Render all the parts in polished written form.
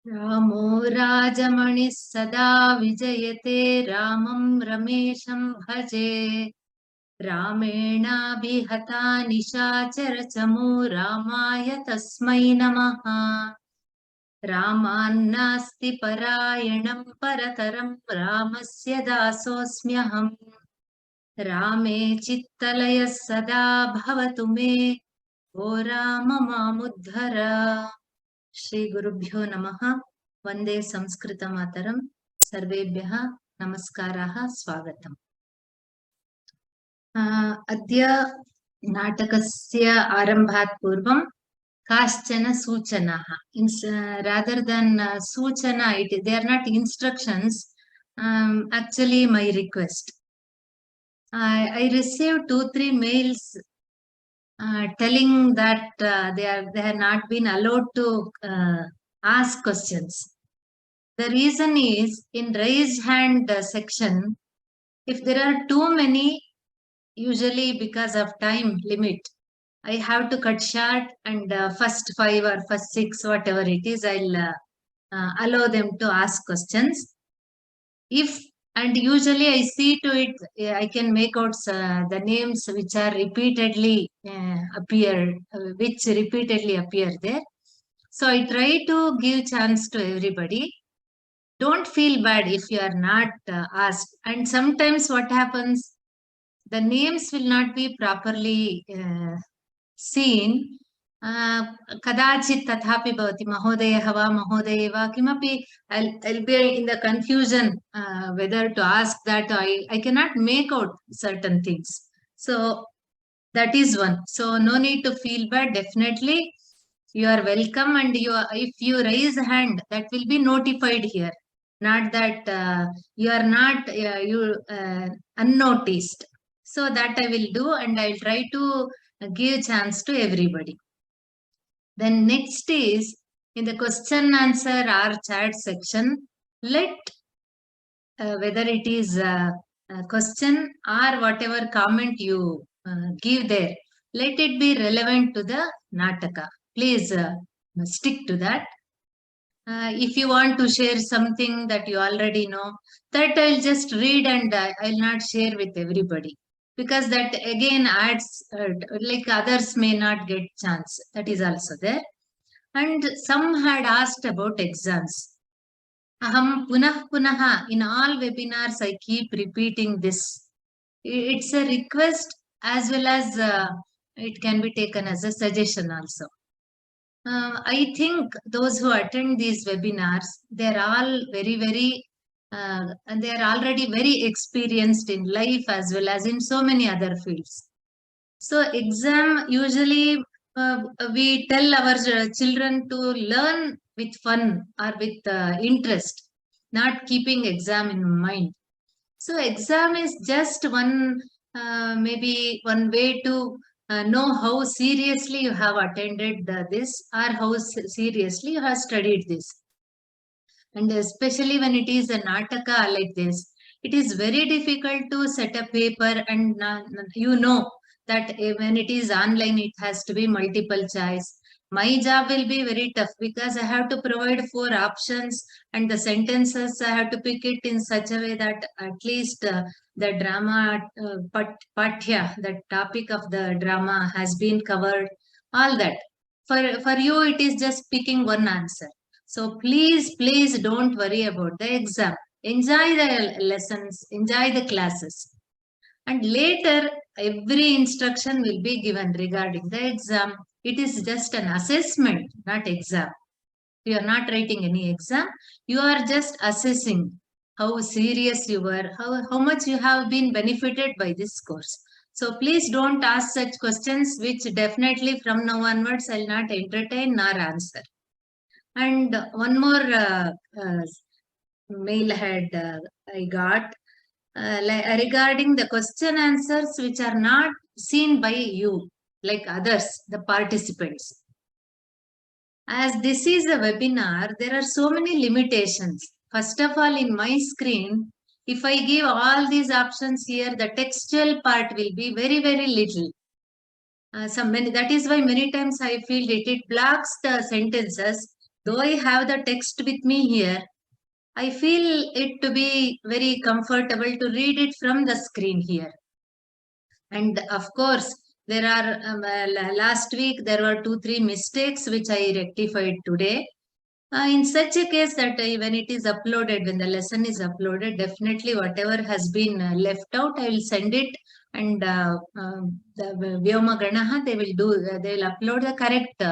रामो राजमणिः सदा विजयते रामं रमेशं भजे रामेणाभिहता निशाचरचमू रामाय तस्मै नमः रामान्नास्ति परायणं परतरं रामस्य दासोऽस्म्यहम् रामे चित्तलयः सदा भवतु मे ओ राम मामुद्धर श्री गुरुभ्यो नमः वंदे संस्कृत मातरम सर्वेभ्यः नमस्काराः स्वागतम् अद्य नाटकस्य आरम्भात् पूर्वं काश्चन सूचनाः rather than सूचना they are not instructions, actually my request. I received 2-3 mails telling that they have not been allowed to ask questions. The reason is in raised hand section, if there are too many, usually because of time limit, I have to cut short and first 5 or first 6, whatever it is, I'll allow them to ask questions. And usually I see to it, I can make out the names which are repeatedly which repeatedly appear there. So I try to give chance to everybody. Don't feel bad if you are not asked. And sometimes what happens, the names will not be properly seen. Kadachit tathapi bhavati mahodayah va mahodaya va kimapi. I'll be in the confusion whether to ask that. I cannot make out certain things. So that is one. So no need to feel bad. Definitely you are welcome, and if you raise a hand, that will be notified here. Not that you are not unnoticed. So that I will do, and I'll try to give chance to everybody. Then next is in the question answer or chat section, let whether it is a question or whatever comment you give there, let it be relevant to the Nataka. Please stick to that. If you want to share something that you already know, that I'll just read and I'll not share with everybody, because that again adds like others may not get chance. That is also there. And some had asked about exams. Aham punah punaha, in all webinars I keep repeating this. It's a request as well as it can be taken as a suggestion also. I think those who attend these webinars, they're all very, and they're already very experienced in life as well as in so many other fields. So exam, usually we tell our children to learn with fun or with interest, not keeping exam in mind. So exam is just one, maybe one way to know how seriously you have attended this or how seriously you have studied this. And especially when it is a Nataka like this, it is very difficult to set a paper, and you know that when it is online, it has to be multiple choice. My job will be very tough because I have to provide 4 options, and the sentences I have to pick it in such a way that at least the drama pathya, the topic of the drama has been covered, all that. For you, it is just picking one answer. So please don't worry about the exam. Enjoy the lessons, enjoy the classes. And later, every instruction will be given regarding the exam. It is just an assessment, not exam. You are not writing any exam. You are just assessing how serious you were, how much you have been benefited by this course. So please don't ask such questions, which definitely from now onwards I'll not entertain nor answer. And one more mail had I got regarding the question answers which are not seen by you, like others, the participants. As this is a webinar, there are so many limitations. First of all, in my screen, if I give all these options here, the textual part will be very little. That is why many times I feel it blocks the sentences Though I have the text with me here, I feel it to be very comfortable to read it from the screen here. And of course, there are, last week there were 2-3 mistakes which I rectified today. In such a case that when it is uploaded, when the lesson is uploaded, definitely whatever has been left out, I will send it, and the Vyoma Ganaha, they will do, they will upload the correct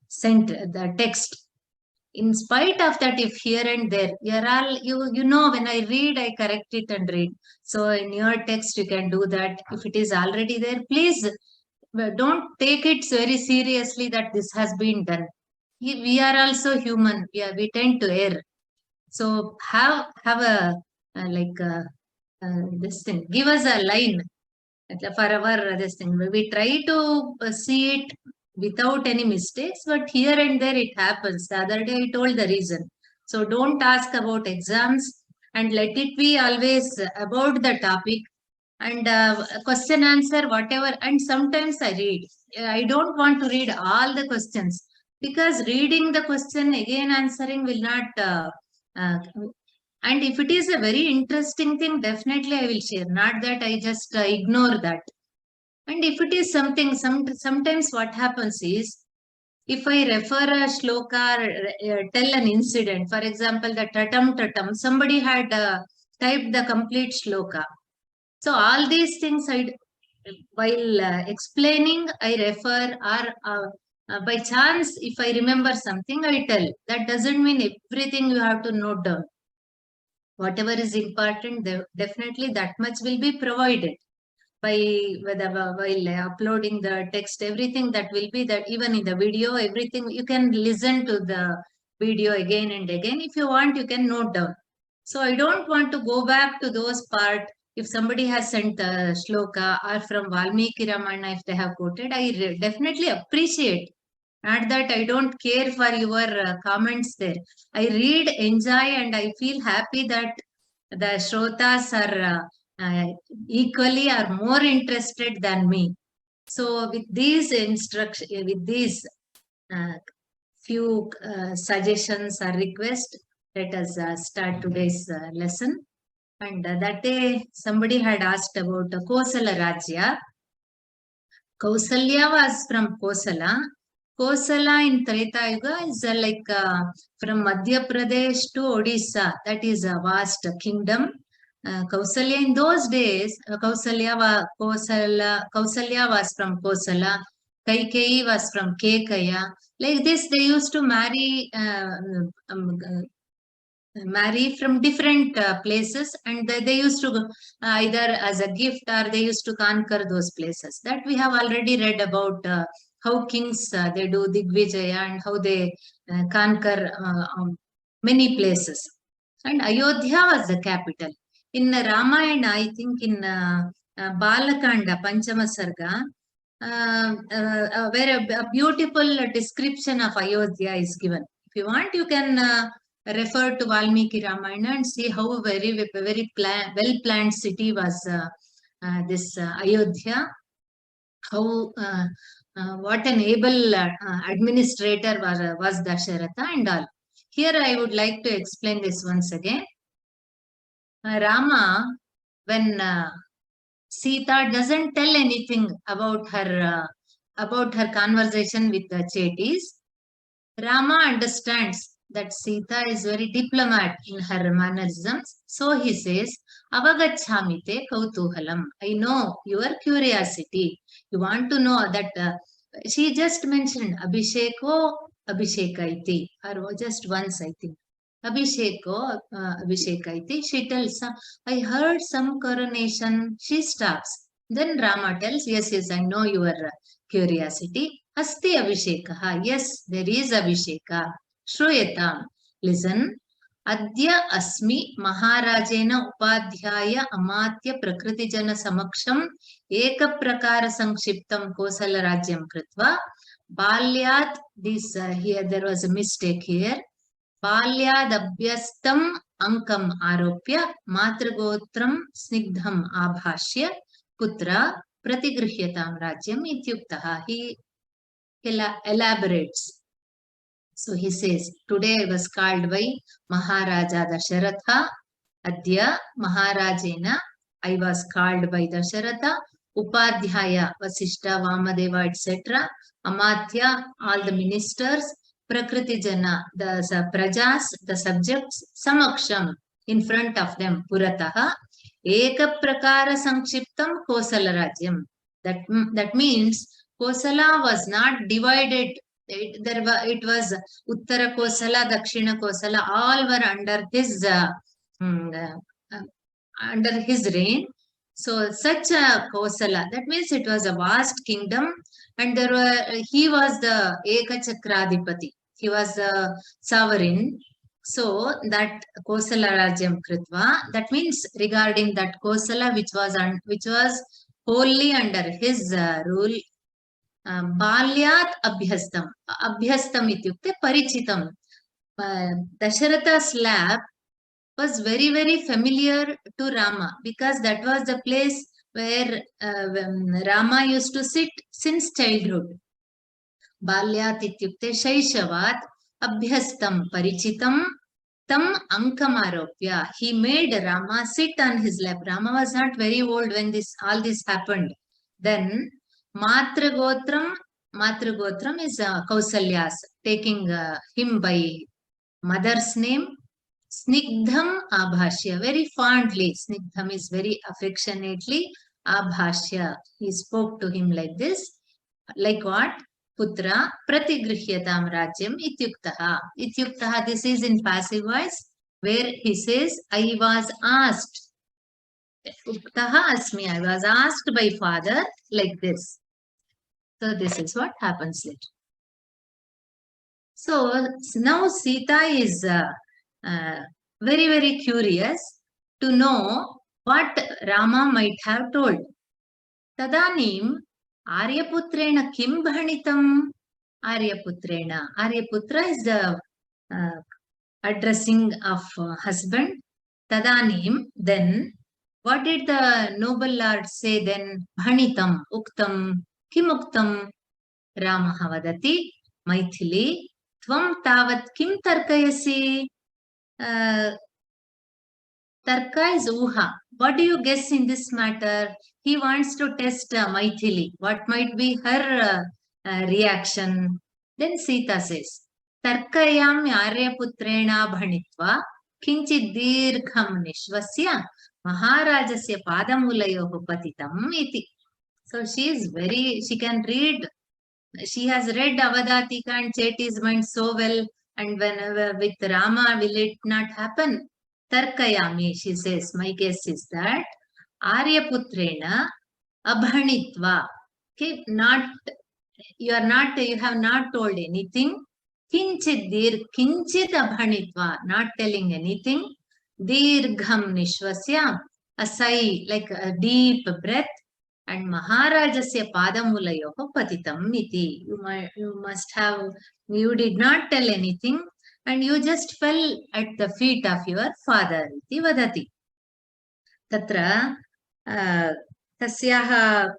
sent the text. In spite of that, if here and there, you're all, you know, when I read, I correct it and read. So in your text, you can do that. If it is already there, please don't take it very seriously that this has been done. We are also human. We tend to err. So have a this thing. Give us a line for our this thing. We try to see it without any mistakes, but here and there it happens. The other day I told the reason. So don't ask about exams, and let it be always about the topic, and question answer whatever. And sometimes I read. I don't want to read all the questions, because reading the question again answering will not uh, and if it is a very interesting thing, definitely I will share. Not that I just ignore that. And if it is something, sometimes what happens is, if I refer a shloka or tell an incident, for example, the tatam, somebody had typed the complete shloka. So all these things, while explaining, I refer, or by chance, if I remember something, I tell. That doesn't mean everything you have to note down. Whatever is important, definitely that much will be provided by while uploading the text. Everything that will be that, even in the video, everything you can listen to the video again and again. If you want, you can note down. So I don't want to go back to those part. If somebody has sent a shloka or from Valmiki Ramayana, if they have quoted, I definitely appreciate. Not that I don't care for your comments there. I read, enjoy, and I feel happy that the shrotas are equally or more interested than me. So with these instructions, with these few suggestions or requests, let us start today's lesson. And that day somebody had asked about Kosala Rajya. Kausalya was from Kosala. Kosala in Treta Yuga is from Madhya Pradesh to Odisha. That is a vast kingdom. Kausalya in those days, Kausalya was from Kosala. Kaikeyi was from Kekaya. Like this, they used to marry from different places, and they used to either as a gift, or they used to conquer those places. That we have already read about how kings they do Digvijaya, and how they conquer many places. And Ayodhya was the capital. In Ramayana, I think in Balakanda, Panchama Sarga, where a beautiful description of Ayodhya is given. If you want, you can refer to Valmiki Ramayana and see how very well planned city was this Ayodhya. How what an able administrator was Dasharatha and all. Here I would like to explain this once again. Rama, when Sita doesn't tell anything about her conversation with the Chetis, Rama understands that Sita is very diplomat in her mannerisms. So he says, Avagachamite kautuhalam. I know your curiosity. You want to know that she just mentioned Abhisheko Abhishekaiti, or just once, I think. Abhisheko Abhishekaiti. She tells, I heard some coronation. She stops. Then Rama tells, yes, I know your curiosity. Asti Abhishekaha. Yes, there is Abhisheka. Shruyatam. Listen. Adya asmi Maharajena Upadhyaya Amatya Prakritijana Samaksham Eka Prakara Sankshiptam Kosala Rajyam Kritva. Balyat, this here there was a mistake here. Balyadabhyastam Ankam Aropya Matragotram Snigdham Abhashya Putra Pratigrihyatam Rajyam Ityuktaha. He elaborates. So he says, today I was called by Maharaja Dasharatha. Adya Maharajena I was called by Dasharatha. Upadhyaya, Vasishta, Vamadeva, etc. Amatya, all the ministers. Prakriti Jana, the prajas, the subjects. Samaksham, in front of them. Purataha. Eka Prakara Sankshiptam Kosala Rajyam. That means Kosala was not divided. It was Uttara Kosala, Dakshina Kosala, all were under his reign. So such a Kosala, that means it was a vast kingdom, and he was the Ekachakradipati. He was the sovereign. So that Kosala Rajyam Kritva, that means regarding that Kosala which was wholly under his rule. Balyat abhyastam. Abhyastam ityukte parichitam. Dasharatha's lap was very, very familiar to Rama, because that was the place where Rama used to sit since childhood. Balyat ityukte shaishavat abhyastam parichitam tam ankamaropya. He made Rama sit on his lap. Rama was not very old when all this happened. Then Matragotram is Kausalya's, taking him by mother's name. Snigdham Abhashya, very fondly. Snigdham is very affectionately. Abhashya, he spoke to him like this. Like what? Putra pratigrihyataam rajyam ityuktaha. Ityuktaha, this is in passive voice, where he says, I was asked. Uktaha asmi, I was asked by father like this. So this is what happens later. So now Sita is very, very curious to know what Rama might have told. Tadanim Aryaputrena kim bhanitam? Aryaputrena. Aryaputra is the addressing of husband. Tadanim, then, what did the noble lord say then? Bhanitam, uktam, kim uktam? Ramaha vadati, Maithili, tvam tavat kim tarkayasi? Tarka is uha. What do you guess in this matter? He wants to test Maithili. What might be her reaction? Then Sita says, Tarkayam Aryaputrena bhanitva kinchid dirgham nishvasya Maharajasya padamulayoho patitam iti. So she can read. She has read Avadatika and Cheti's mind so well, and whenever with Rama will it not happen? Tarkayami, she says, my guess is that Aryaputrena abhanitva. Okay, you have not told anything. Kinchid abhanitva, not telling anything. Dirgham nishvasya, a sigh, like a deep breath. And Maharajasya padamulayoho patitam iti. You did not tell anything, and you just fell at the feet of your father. Iti vadati. Tatra tasyaha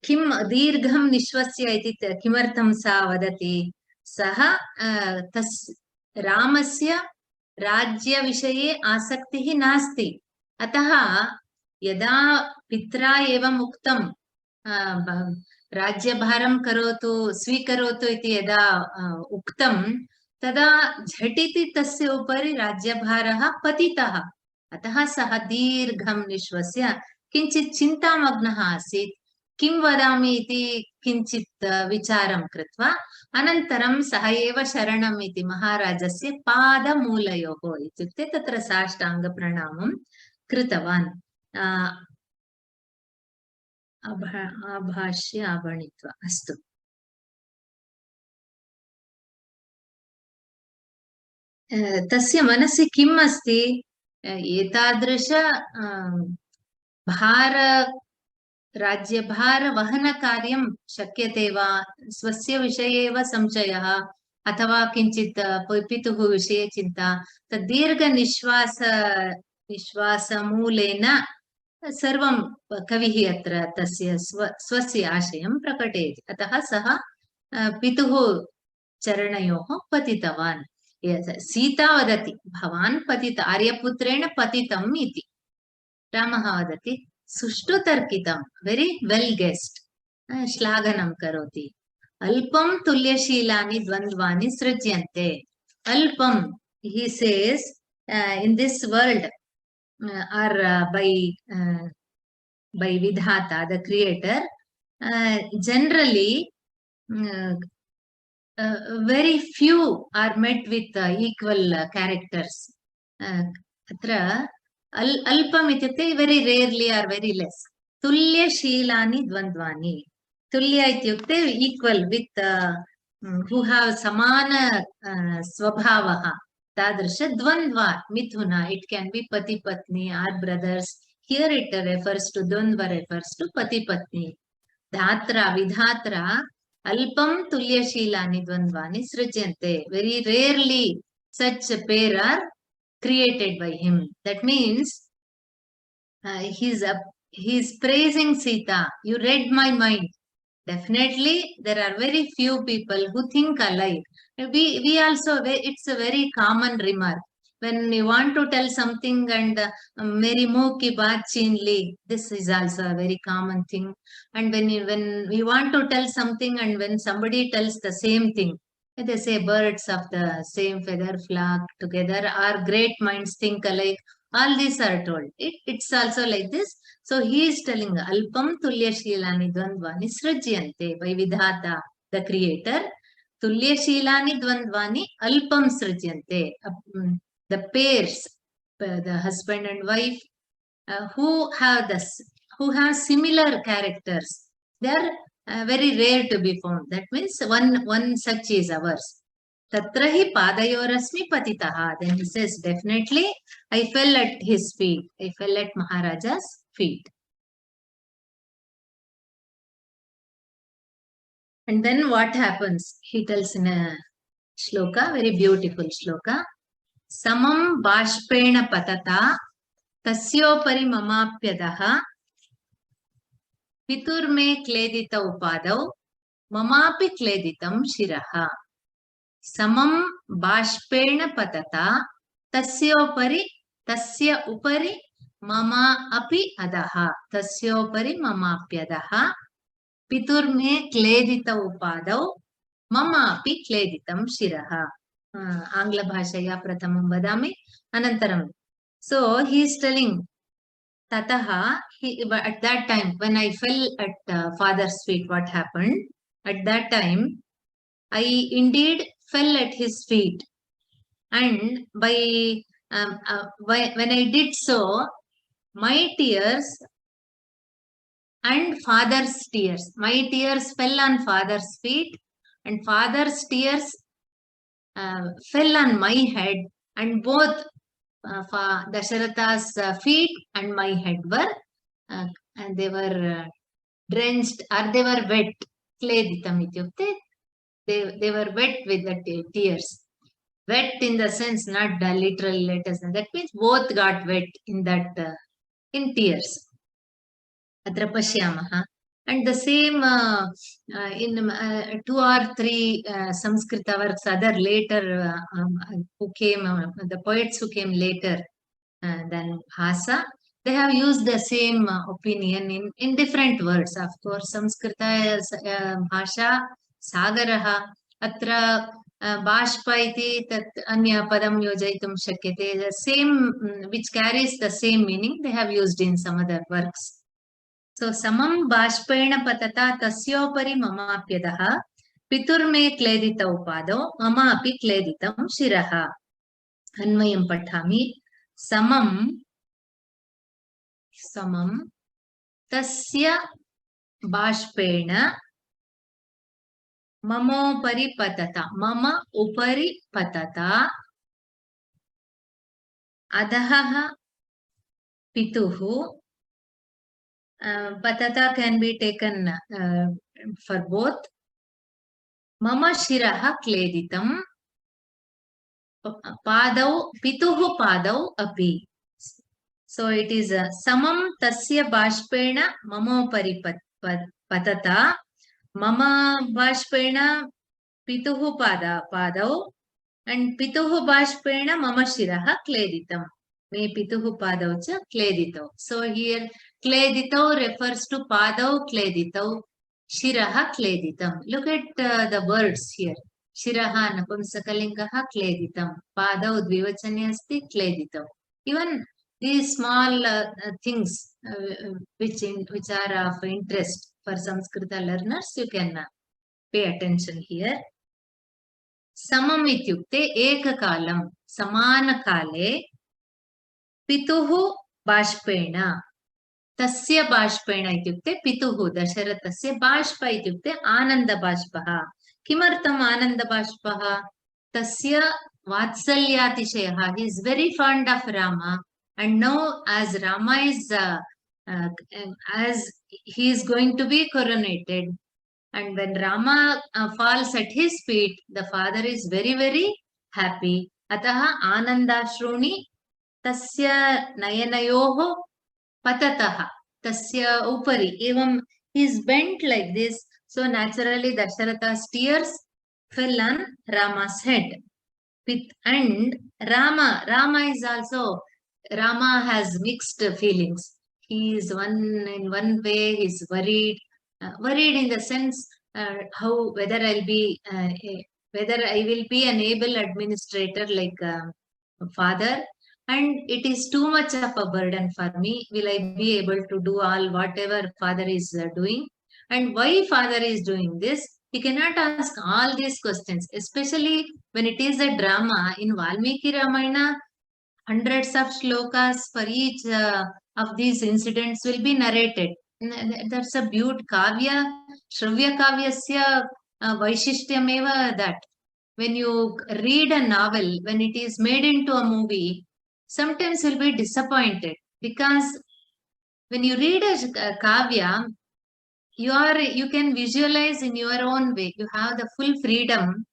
kim dirgham nishvasya iti kimartham sa vadati. Saha Ramasya rajya vishaye asaktihi nasti. Ataha यदा पित्रा एवं उक्तं राज्यभारं स्वीकरोतु इति यदा उक्तं तदा झटिति तस्य उपरि राज्यभारः पतितः. अतः सः दीर्घं निश्वस्य किञ्चित् चिन्तामग्नः आसीत्. किं वदामि इति किञ्चित् विचारं कृत्वा अनन्तरं सः एव शरणम् इति महाराजस्य पादमूलयोः, इत्युक्ते तत्र साष्टाङ्गप्रणामं कृतवान्. आभाष्य आवणित्वा. अस्तु. तस्य मनसि किम् अस्ति? एतादृश राज्यभारवहनकार्यं शक्यते वा? स्वस्य विषये एव संशयः अथवा किञ्चित् पितुः विषये चिन्ता. निश्वासमूलेन सर्वं कविः अत्र तस्य स्वस्य आशयं प्रकटयति. अतः सः पितुः चरणयोः पतितवान्. सीता वदति भवान् पतित आर्यपुत्रेण पतितम् इति. रामः वदति सुष्ठु तर्कितं, वेरी वेल् गेस्ट्. श्लाघनं करोति. अल्पं तुल्यशीलानि द्वन्द्वानि सृज्यन्ते. अल्पं, he says, in this world or by Vidhata, the creator, generally very few are met with equal characters. Atra alpam ityukte very rarely or very less. Tulya shilani dvandvani. Tulya ityukte equal with who have samana swabhavaha. Tadrisha dvandva mithuna. It can be pati patni or brothers. Here it refers to dvandva, refers to pati patni. Dhatra vidhatra alpam tulyashilani dvandvani srijyante. Very rarely such a pair are created by him. That means he's praising Sita. You read my mind. Definitely there are very few people who think alike. We also, it's a very common remark. When you want to tell something and meri muh ki baat chhin li, this is also a very common thing. And when we want to tell something and when somebody tells the same thing, they say birds of the same feather flock together, or great minds think alike. All these are told. It's also like this. So he is telling alpam tulyashilani dvandvani srijyante by Vidhata, the creator. Tulyashilani dvandvani alpam srijyante. The pairs, the husband and wife, who have similar characters, they are very rare to be found. That means one such is ours. Tatra hi padayorasmi patitaha. Then he says, definitely I fell at his feet. I fell at Maharaja's feet. And then what happens? He tells in a shloka, very beautiful shloka. Samam bashpena patata tasyopari mamapyadaha piturme kledita upadau mamapi kleditam shiraha. Samam bashpena patata tasya upari mama api adaha. Tasyopari mamapyadaha piturme kledita upadau mama api kleditam shiraha. Angla bhashaya pratamam vadami anantaram. So he is telling tataha, at that time when I fell at father's feet, what happened? At that time I indeed fell at his feet, and when I did so, my tears and father's tears, my tears fell on father's feet, and father's tears fell on my head, and both Dasharatha's feet and my head were and they were drenched, or they were wet. Kleditam ityukte, they were wet with the tears. Wet in the sense, not literally, let us know. That means both got wet in that in tears. Atra pashyamaha. And the same in 2 or 3 Sanskrit works, other later who came, the poets who came later than Bhasa, they have used the same opinion in different words. Of course, Sanskrita is Bhasha Sagaraha. Atra Bashpa iti tat anya padam yojayitum shakyate. The same, which carries the same meaning, they have used in some other works. So samam bashpena patata tasyopari mamapyadaha piturme kledita upado mama api kleditam shiraha. Anvayam pathami. Samam tasya bashpena mamopari patata, mama upari patata adaha pituhu. Patata can be taken for both. Mama shiraha kleditam padau pituhu padau api. So it is samam tasya bashpena mamopari patata. Mama bashpena pituhu padau and pituhu bashpena mama shiraha kleditam. Me pituhu padau cha kleditau. So here kleditau refers to padau kleditau, shiraha kleditam. Look at the words here. Shiraha napumsakalingaha kleditam. Padau dvivachane asti kleditam. Even these small things which are of interest for Sanskrita learners, you can pay attention here. समम इत्युक्ते एककालं समानकाले पितुः बाष्पेण तस्य बाष्पेण इत्युक्ते पितुः दशरथस्य बाष्प इत्युक्ते आनन्दबाष्पः किमर्थम् आनन्दबाष्पः तस्य वात्सल्यातिशयः he is very fond of Rama and now as Rama is as he is going to be coronated. And when Rama falls at his feet, the father is very, very happy. Ataha anandashruni tasya nayanayoho patataha tasya upari. Evam he is bent like this. So naturally Dasharatha's tears fell on Rama's head. And Rama is also, Rama has mixed feelings. He is in one way, he is worried. Worried in the sense how whether I will be an able administrator like father, and it is too much of a burden for me. Will I be able to do all whatever father is doing? And why father is doing this? He cannot ask all these questions, especially when it is a drama. In Valmiki Ramayana, hundreds of shlokas for each of these incidents will be narrated. That's a beaut kavya, Shravya kavyasya vaishishtyameva that. When you read a novel, when it is made into a movie, sometimes you'll be disappointed because when you read a kavya, you can visualize in your own way. You have the full freedom.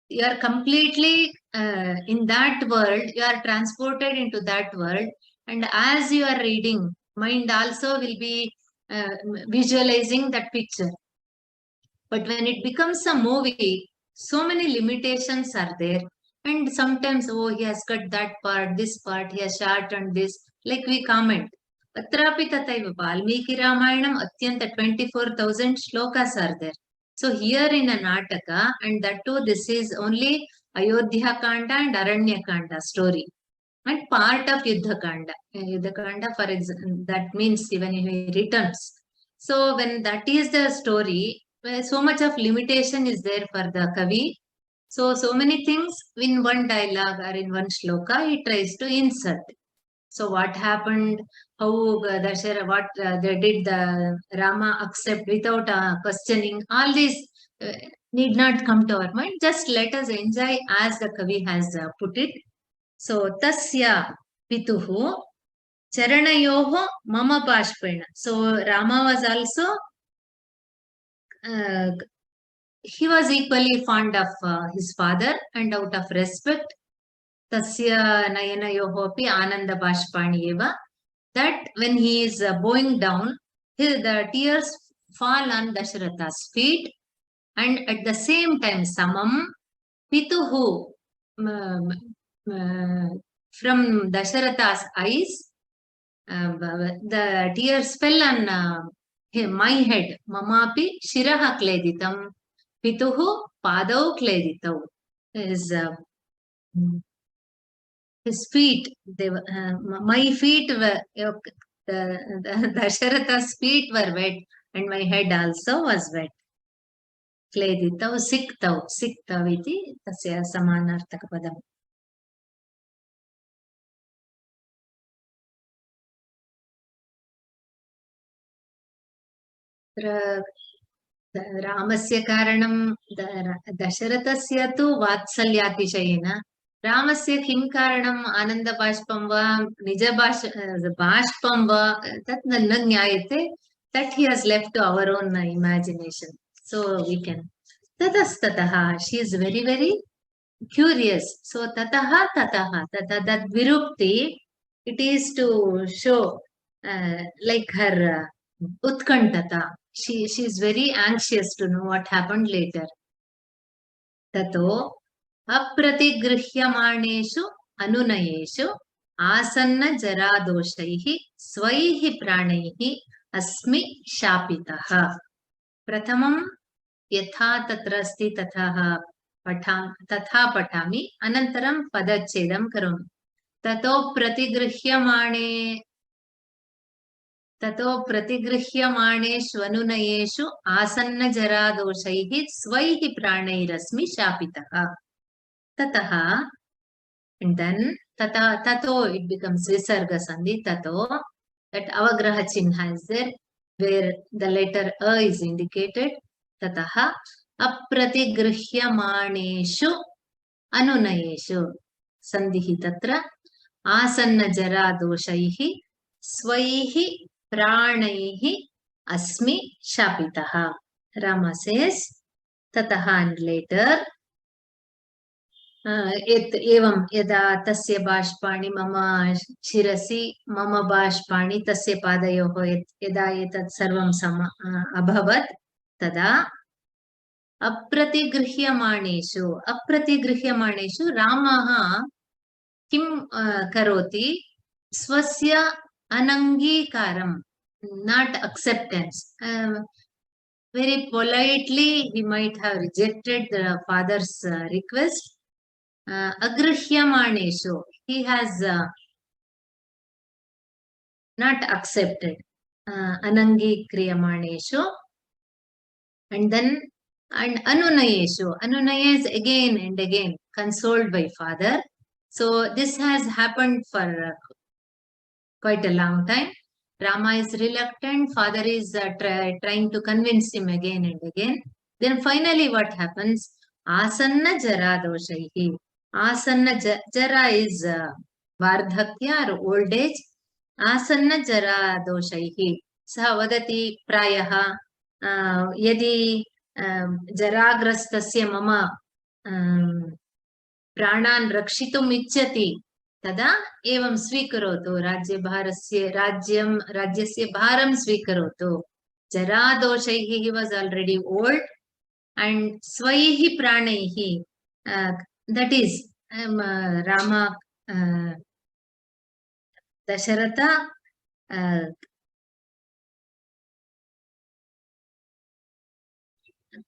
You are completely in that world. You are transported into that world, and as you are reading, mind also will be visualizing that picture. But when it becomes a movie, so many limitations are there. And sometimes, oh, he has cut that part, this part, he has shortened this, like we comment. Atrapi tataiva Valmiki Ramayanam Atyanta 24,000 shlokas are there. So here in a Nataka, and that too, this is only Ayodhya Kanda and Aranya Kanda story. And part of Yuddha Kanda. Yuddha Kanda, for example, that means even he returns. So when that is the story, so much of limitation is there for the Kavi. So many things in one dialogue or in one shloka, he tries to insert. So what happened, how Dashara, what they did, the Rama accept without questioning, all these need not come to our mind. Just let us enjoy as the Kavi has put it. So tasya pituhu charanayoho mama bashpena. So Rama was also he was equally fond of his father, and out of respect, tasya nayanayoho api ananda bashpani eva, that when he is bowing down, the tears fall on Dasharatha's feet, and at the same time, samam pituhu from Dasharatha's eyes, the tears fell on my head. Mamapi shiraha kleditam. Pituhu padau kleditau. His feet, my feet were, the Dasharatha's feet were wet, and my head also was wet. Kleditau, siktau iti tasya samanartaka padam. रामस्य कारणं दशरथस्य तु वात्सल्यातिशयेन रामस्य किं कारणम् आनन्दबाष्पं वा बाष्पं वा तत् न ज्ञायते. That he has left to our own imagination. So we can. Tatastataha. She is very, very curious. So tataha. That virukti, it is to show like her utkantata. she is very anxious to know what happened later. Tato अप्रतिगृह्यमाणेषु अनुनयेषु आसन्न जरादोषैः स्वैः प्राणैः अस्मि शापितः. प्रथमं यथा तत्र अस्ति तथा पठामि, अनन्तरं पदच्छेदं करोमि. ततो प्रतिगृह्यमाणेषु अनुनयेषु आसन्न जरादोषैः स्वैः प्राणैरस्मि शापितः. ततः, and then tato it becomes visarga sandhi. Tato, that avagraha chinha is there where the letter a is indicated. Tataha apratigrihyamaneshu anunayeshu sandhi tatra asanna jara doshaihi swaihi pranaihi asmi shapitaha. Rama says tataha, and later एवं यदा तस्य बाष्पाणि मम शिरसि मम बाष्पाणि तस्य पादयोः यदा एतत् सर्वं अभवत् तदा अप्रतिगृह्यमाणेषु रामः किं करोति? स्वस्य अनङ्गीकारं, not acceptance. Very politely he might have rejected the father's request. Agrihyamaneshu, he has not accepted. Anangikriyamaneshu, and then anunayeshu. Anunaya is again and again consoled by father. So this has happened for quite a long time. Rama is reluctant, father is trying to convince him again and again. Then finally what happens? Asanna jara doshaihi. Asanna jara is vardhakya or old age. Asanna jara doshaihi. Saha vadati prayaha yadi jaragrastasya mama प्राणान् रक्षितुम् इच्छति तदा एवं स्वीकरोतु, राज्यस्य भारं स्वीकरोतु. जरादोषैः he was already old, and स्वैः प्राणैः, that is Rama, Dasharatha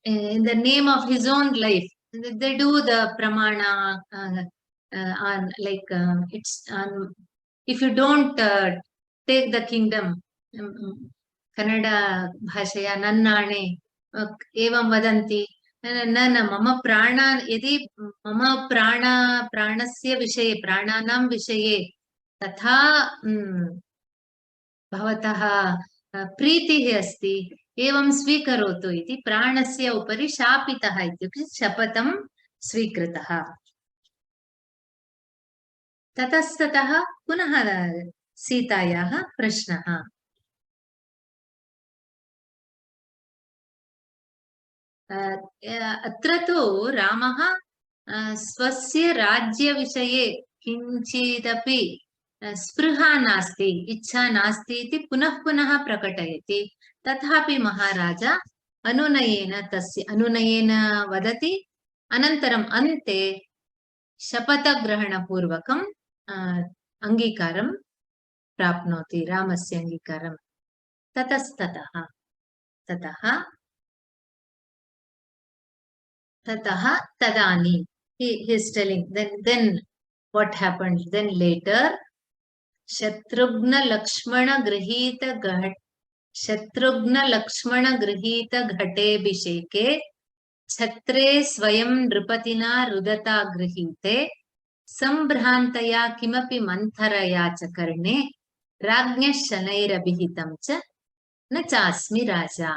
in the name of his own life, they do the pramana on like it's if you don't take the kingdom, Kannada bhashaya nannane evam vadanti, न मम प्राण यदि मम प्राणस्य विषये प्राणानां विषये तथा भवतः प्रीतिः अस्ति एवं स्वीकरोतु इति प्राणस्य उपरि शापितः इत्युक्ते शपथं स्वीकृतः. ततस्ततः पुनः सीतायाः प्रश्नः. अत्र तु रामः स्वस्य राज्यविषये किञ्चिदपि स्पृहा नास्ति, इच्छा नास्ति इति पुनः पुनः प्रकटयति. तथापि महाराजा अनुनयेन वदति. अनन्तरम् अन्ते शपथग्रहणपूर्वकम् अङ्गीकारं प्राप्नोति, रामस्य अङ्गीकारं. ततः तदानीं he is telling, then what happened? Then later Shatrughan Lakshman गृहीत घटेभिषेके छत्रे स्वयं नृपतिना रुदता गृहीते संभ्रान्तया किमपि मंथरया च कर्णे राज्ञः शनैरभिहितं च न चास्मि राजा.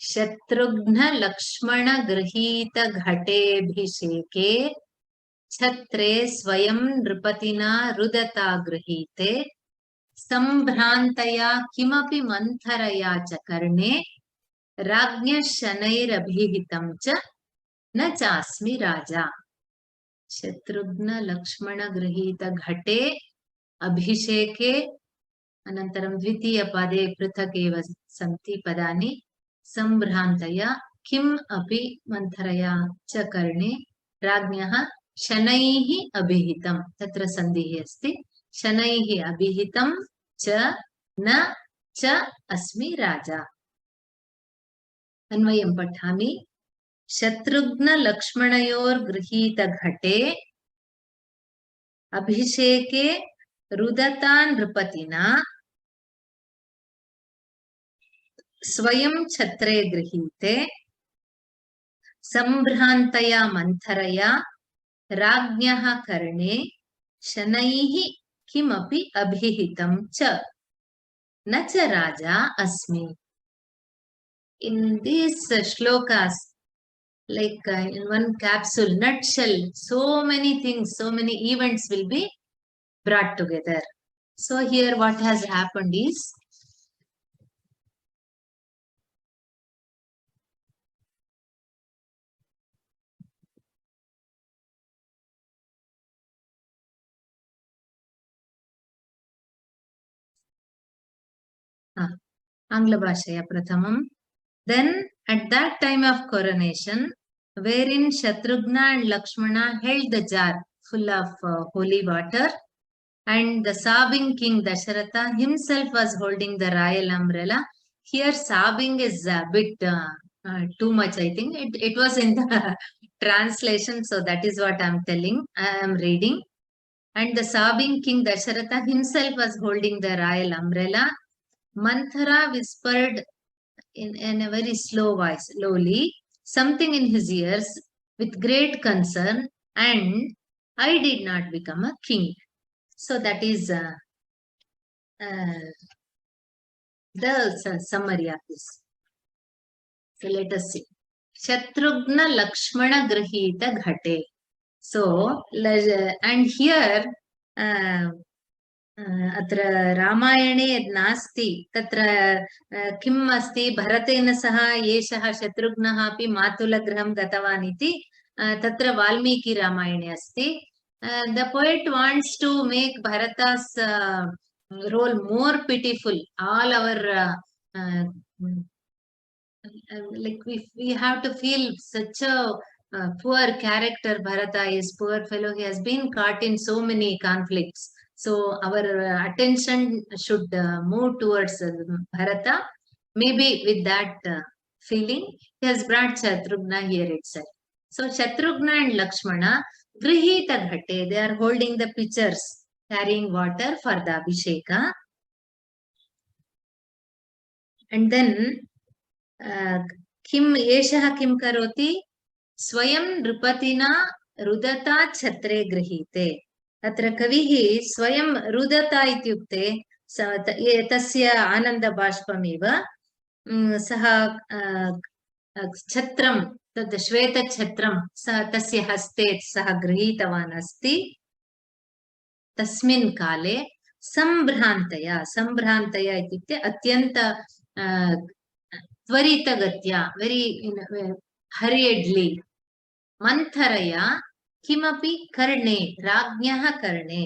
शत्रुघ्न लक्ष्मण गृहीत घटेभिषेके छत्रे स्वयं नृपतिना रुदता गृहीते संभ्रान्तया किमपि मंथरया च कर्णे राज्ञः शनैरभिहितं च न चास्मि राजा. शत्रुघ्न लक्ष्मण गृहीत घटे अभिषेके अनन्तरं द्वितीयपदे पृथक् एव सन्ति पदानि सम्भ्रान्तया किम् अपि मन्थरया च कर्णे राज्ञः शनैः अभिहितं तत्र सन्धिः अस्ति शनैः अभिहितं च न च अस्मि राजा अन्वयं पठामि शत्रुघ्नलक्ष्मणयोर्गृहीतघटे अभिषेके रुदता नृपतिना स्वयं छत्रे गृहीते सम्भ्रान्तया मन्थरया राज्ञः कर्णे शनैः किमपि अभिहितं च न च राजा अस्मि. In these shlokas, like in one capsule, nutshell, so many things, so many events will be brought together. So here what has happened is, Angla Bhashaya Prathamam. Then at that time of coronation, wherein Shatrughna and Lakshmana held the jar full of holy water, and the sobbing king Dasharatha himself was holding the royal umbrella. Here sobbing is a bit too much, I think. It was in the translation, so that is what I am reading. And the sobbing king Dasharatha himself was holding the royal umbrella. Manthara whispered in a very slow voice, slowly, something in his ears with great concern, and I did not become a king. So that is the summary of this. So let us see. Shatrughna Lakshmana Grahita Ghate. So, and here अत्र रामायणे यद् नास्ति तत्र किम् अस्ति भरतेन सह एषः शत्रुघ्नः अपि मातुलगृहं गतवान् इति तत्र वाल्मीकि रामायणे अस्ति. The poet wants to make Bharata's role more pitiful. All our like we have to feel such a poor character Bharata is, poor fellow. He has been caught in so many conflicts. So our attention should move towards Bharata. Maybe with that feeling, he has brought Shatrughna here itself. So Shatrughna and Lakshmana, Grihita Ghate, they are holding the pitchers, carrying water for the Abhisheka. And then, Kim Eshaha Kim Karoti, Swayam Nrupatina Rudata Chhatre Grihite. अत्र कविः स्वयं रुदता इत्युक्ते तस्य आनन्दबाष्पमेव सः छत्रं तद् श्वेतछत्रं सः तस्य हस्ते सः गृहीतवान् अस्ति. तस्मिन् काले सम्भ्रान्तया इत्युक्ते अत्यन्त त्वरितगत्या वेरी हरियड्लि मन्थरया किमपि कर्णे राज्ञः कर्णे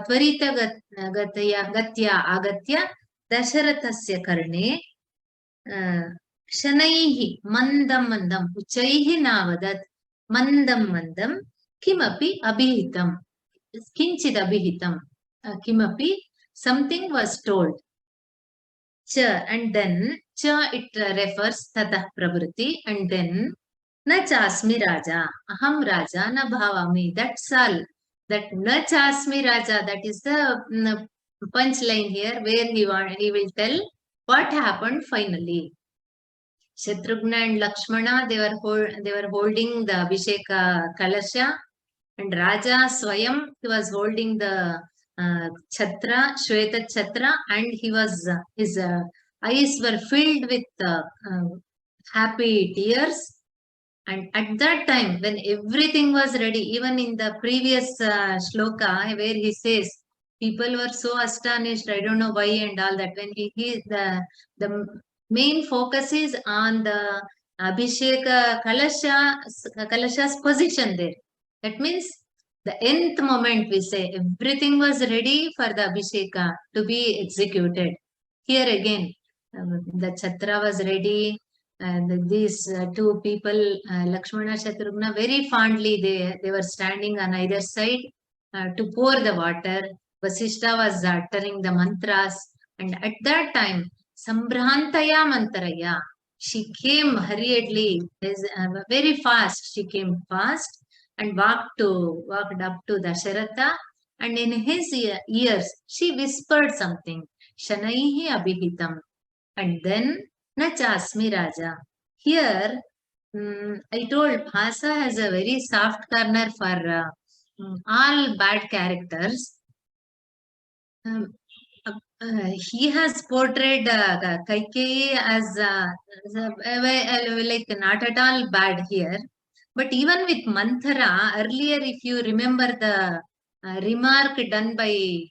त्वरितगत्या आगत्य दशरथस्य कर्णे शनैः मन्दं मन्दम् उच्चैः नावदत् मन्दं मन्दं किमपि अभिहितं किञ्चित् अभिहितं किमपि something was told. Cha and then cha it refers tatah pravruti and then na chasmi raja aham raja na bhavami. That's all. That na chasmi raja, that is the punchline here where he will tell what happened finally. Shatrughna and Lakshmana, they were holding the Abhisheka Kalasha, and Raja Swayam, he was holding the Chhatra, Shweta Chhatra, and his eyes were filled with happy tears. And at that time, when everything was ready, even in the previous shloka where he says, people were so astonished, I don't know why and all that. When the main focus is on the Abhisheka Kalasha's position there. That means the nth moment we say everything was ready for the Abhisheka to be executed. Here again, the Chhatra was ready. These two people, Lakshmana, Shatrugna, very fondly they were standing on either side to pour the water. Vasishta was uttering the mantras, and at that time, Sambrahantaya Mantaraya, she came hurriedly, very fast. She came fast and walked up to Dasharatha, and in his ears she whispered something, Shanaihi Abhihitam, and then Nachasmi Raja. Here, I told Bhasa has a very soft corner for all bad characters. He has portrayed Kaikeyi as like not at all bad here. But even with Manthara, earlier, if you remember the remark done by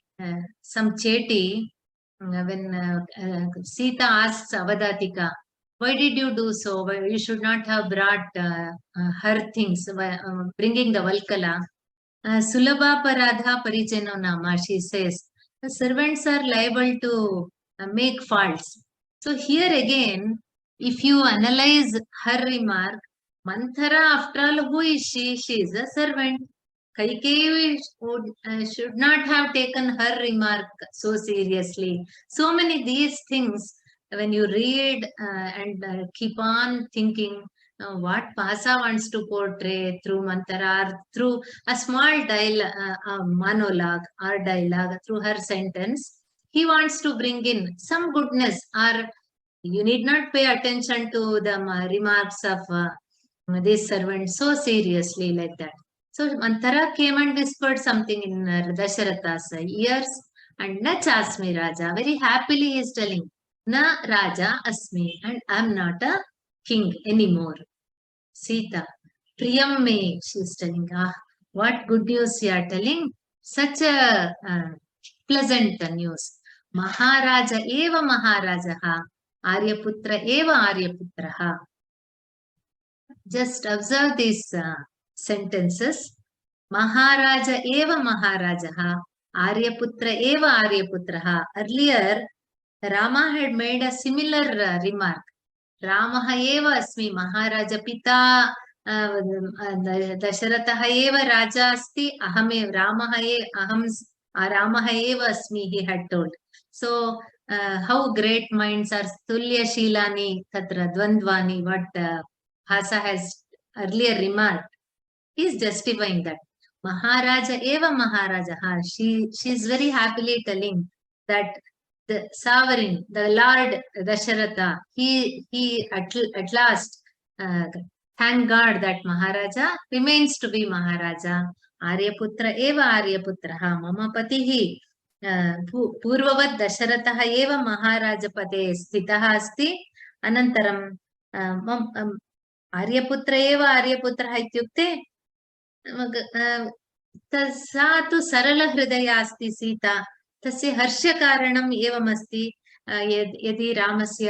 some Cheti, when Sita asks Avadatika, why did you do so? Why you should not have brought her things, bringing the Valkala. Sulabha Paradha Parijano Nama, she says, the servants are liable to make faults. So here again, if you analyze her remark, Manthara, after all, who is she? She is a servant. Kaikeyi should not have taken her remark so seriously. So many these things, when you read and keep on thinking, what Bhasa wants to portray through Manthara, through a small monologue or dialogue, through her sentence, he wants to bring in some goodness, or you need not pay attention to the remarks of this servant so seriously like that. So Manthara came and whispered something in Dasharatha's ears, and Na Chasmi Raja, very happily he is telling, Na Raja Asmi, and I am not a king anymore. Sita, Priyam me, she is telling, what good news you are telling, such a pleasant news. Maharaja eva Maharajaha, Aryaputra eva Aryaputraha. Just observe these sentences. Maharaja eva Maharajaha, Aryaputra eva Aryaputraha. Earlier, Rama had made a similar remark. Ramaha eva asmi Maharaja Pita, Dasharatha eva Raja asti, ahame Ramaha eva asmi, he had told. So, how great minds are Tulya Shilani, Tatra Dvandvani, what Bhasa has earlier remarked. He is justifying that. Maharaja eva Maharaja. She is very happily telling that the sovereign, the Lord Dasharatha, he at last, thank God that Maharaja remains to be Maharaja. Aryaputra eva Aryaputraha, Mama Patihi, Purvavat Dasharataha eva Maharajapate Sthitaha asti, Anantaram, Aryaputra eva Aryaputraha ityukte, सा तु सरलहृदया अस्ति सीता, तस्य हर्षकारणम् एवमस्ति, यदि रामस्य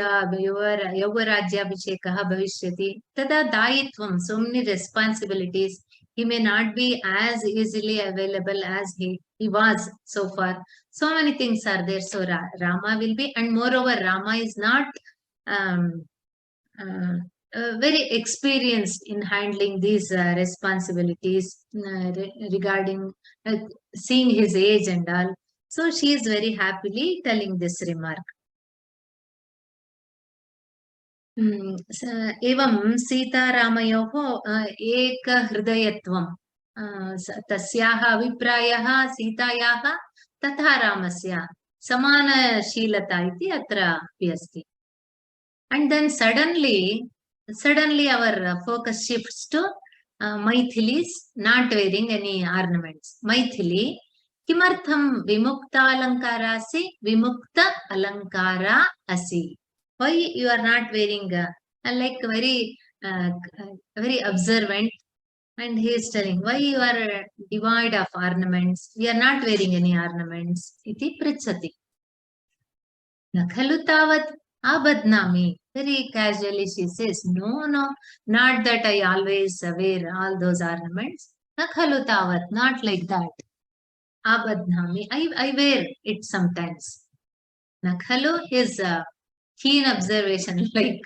यौवराज्याभिषेकः भविष्यति तदा दायित्वं, so many responsibilities, he may not be as easily available as he was so far. So many things are there. So Rama will be, and moreover Rama is not very experienced in handling these responsibilities regarding seeing his age and all. So she is very happily telling this remark. एवं सीतारामयोः एकहृदयत्वं, तस्याः अभिप्रायः सीतायाः तथा रामस्य समानशीलता इति अत्र अपि अस्ति. And then suddenly our focus shifts to Maithilis not wearing any ornaments. Maithili, kimartham vimukta alankara asi, vimukta alankara asi. Why you are not wearing, like very observant, and he is telling, why you are devoid of ornaments, you are not wearing any ornaments, iti pritchati. Nakhalu tavat abadnami. Very casually she says, no, not that I always wear all those ornaments. Na khalu tavat, not like that. Abadnami, I wear it sometimes. Na khalu is a keen observation, like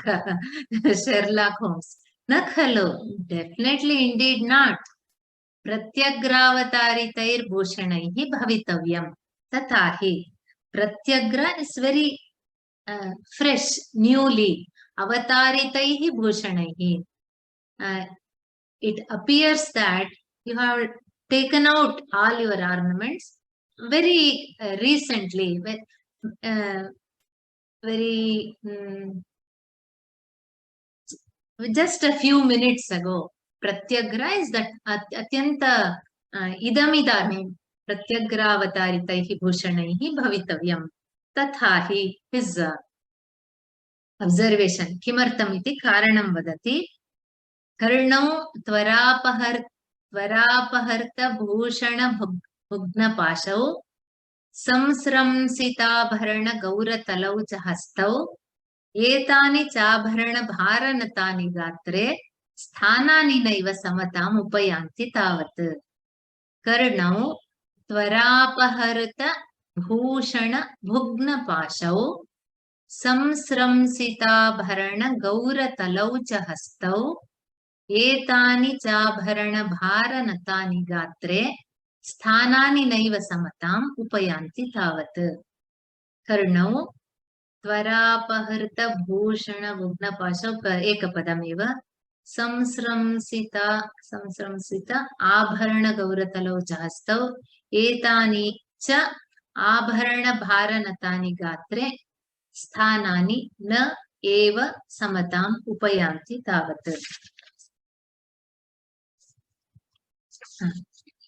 Sherlock Holmes. Na khalu, definitely, indeed not. Pratyagravataritai bhushanaihi bhavitavyam. Tatahi. Pratyagra is very fresh, newly. Avataritaihi bhushanaihi. It appears that you have taken out all your ornaments very recently, very just a few minutes ago. Pratyagra is that atyanta idamidane pratyagravataritai bhushanaihi bhavitavyam. Tathahi, his observation. Kimartam iti karanam vadati. Karnau tvarapaharta bhushana bhugnapashau samsramsitabharana gauratalau cha hastau etani chabharana bharanatani gatre sthanani naiva samatam upayanti tavat. Karnau tvarapaharta bhushana bhugnapashau samsramsitabharana gauratalau cha hastau etani chabharana bharanatani gatre sthanani naiva samatam upayanti tavat. Karnau tvarapaharta bhushana bhugnapasha ekapadameva samsramsita abharana gauratalau cha hastau etani cha abharana bharanatani gatre sthanani na eva samatam upayanti tavat.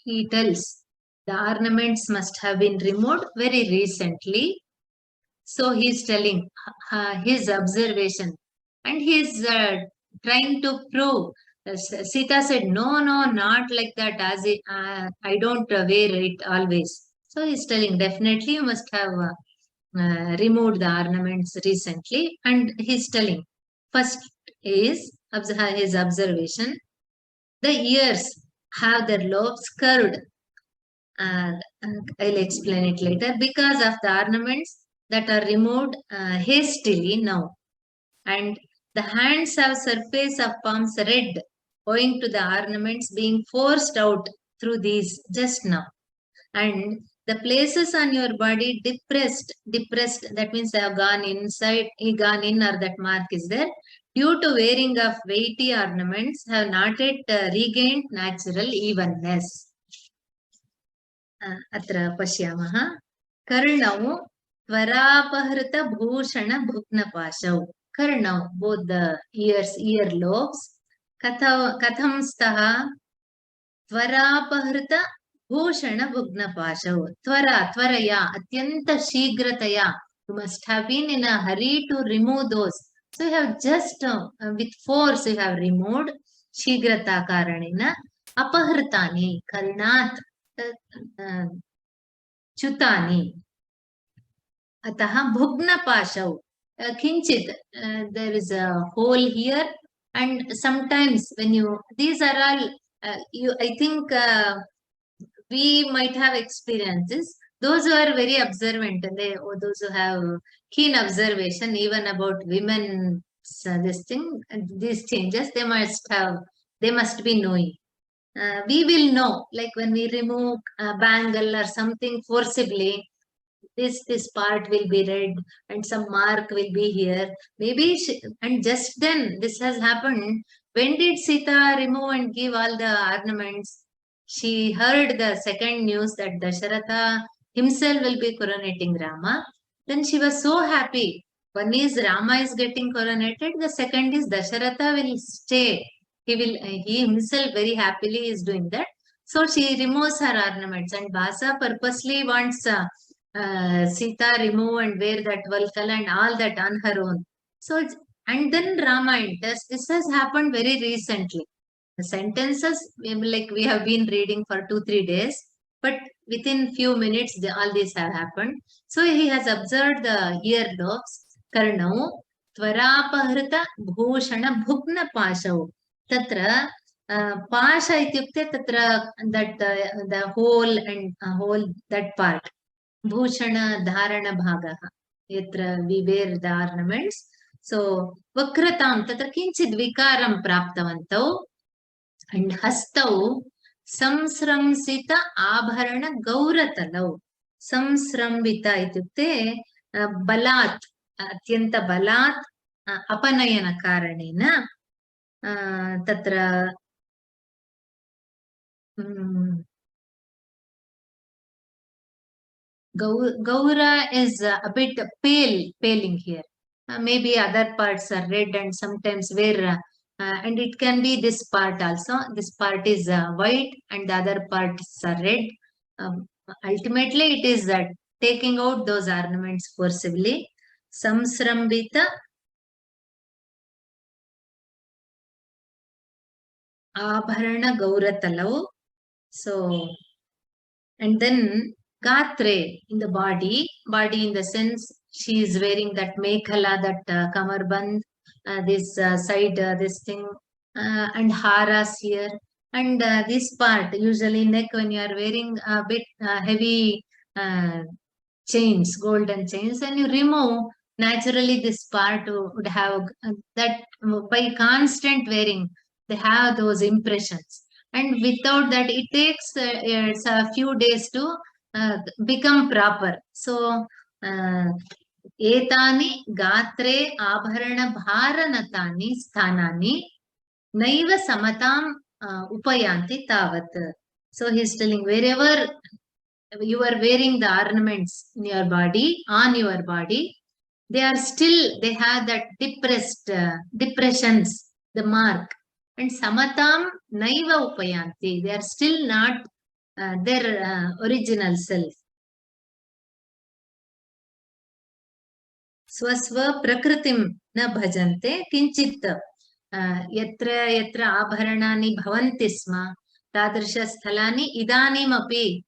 He tells the ornaments must have been removed very recently. So he is telling his observation, and he is trying to prove. Sita said, no, not like that, as I don't wear it always. So he is telling, definitely you must have removed the ornaments recently. And he is telling, first is his observation, the ears have their lobes curved. I'll explain it later. Because of the ornaments that are removed hastily now. And the hands have surface of palms red, owing to the ornaments being forced out through these just now. And the places on your body depressed, that means they have gone inside, gone in, or that mark is there, due to wearing of weighty ornaments, have not yet regained natural evenness. Atra pashyamaha. Karnau tvarapahrita bhushana bhugnapashau. Karnau, both the ears, ear lobes. Katham staha tvarapahrita bhushana bhugnapashau. Tvaraya, atyanta shigrataya. You must have been in a hurry to remove those. So you have just, with force, you have removed shigrata karanina. Apahritani, karnat, chutani. Ataha bhugnapashau. Kinchit, there is a hole here, and sometimes when you, these are all, I think we might have experiences. Those who are very observant, those who have keen observation even about women's these changes, they must be knowing. We will know, like when we remove a bangle or something forcibly, this part will be red and some mark will be here. Maybe, and just then this has happened. When did Sita remove and give all the ornaments? She heard the second news that Dasharatha himself will be coronating Rama. Then she was so happy. One is Rama is getting coronated. The second is Dasharatha will stay. He himself very happily is doing that. So she removes her ornaments, and Bhasa purposely wants Sita remove and wear that Valkala and all that on her own. So, and then Rama enters. This has happened very recently. The sentences, like we have been reading for 2-3 days, but within few minutes, all these have happened. So he has observed the earlobes. Karnau, tvarapahrita bhushana bhugna pashau. Tatra, पाश इत्युक्ते तत्र that the whole and whole that part Bhushan धारण भागः यत्र we wear the ornaments. So वक्रतां तत्र किञ्चित् विकारं प्राप्तवन्तौ and हस्तौ संस्रंसित आभरण गौरतलौ. संस्रंबित इत्युक्ते बलात् अत्यन्त बलात् अपनयन कारणेन तत्र Gaura is a bit paling here. Maybe other parts are red and sometimes where, and it can be this part also. This part is white and the other parts are red. Ultimately, it is taking out those ornaments forcibly. Samsrambita Abharana Gauratalau. So, and then Gatre in the body in the sense she is wearing that mekhala, that kamarband, this side, this thing, and haras here. And this part, usually neck, when you are wearing a bit heavy chains, golden chains, and you remove, naturally this part would have that by constant wearing, they have those impressions. And without that, it takes it's a few days to become proper. So, etani gatre abharana bharanatani sthanani naiva samatam upayanti tavat. So he is telling wherever you are wearing the ornaments in your body, on your body, they are still, they have that depressions, the mark. And samatam naiva upayanti, they are still not their original self. Swasva prakritim na bhajante kinchit yatra yatra abharanani bhavanti sma tadrisha sthalani idanim api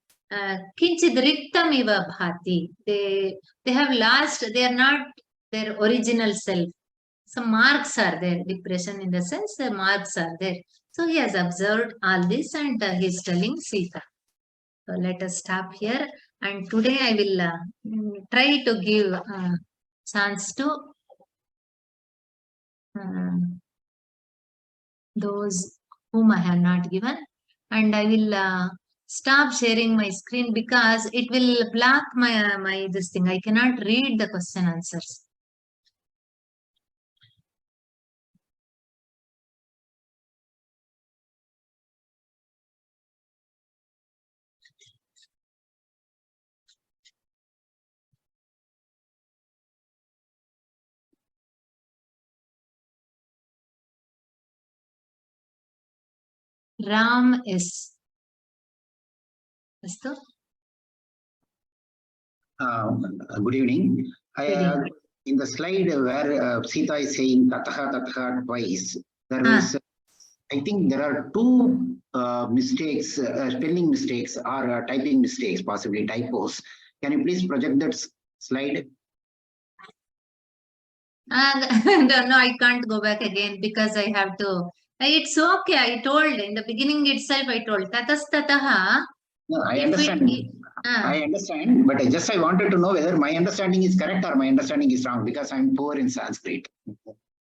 kinchit riktam iva bhati. They have lost, they are not their original self. Some marks are there, depression in the sense the marks are there. So he has observed all this and he is telling Sita. So let us stop here, and today I will try to give a chance to those whom I have not given, and I will stop sharing my screen because it will block my this thing. I cannot read the question answers. Ram is. Astu? Good evening. In the slide where Sita is saying tataha tataha twice, there is, I think there are two mistakes, spelling mistakes or typing mistakes, possibly typos. Can you please project that slide? No, I can't go back again because I have to. It's okay. I told in the beginning itself, I told tatastataha. No, I understand. I understand, but I wanted to know whether my understanding is correct or my understanding is wrong because I'm poor in Sanskrit.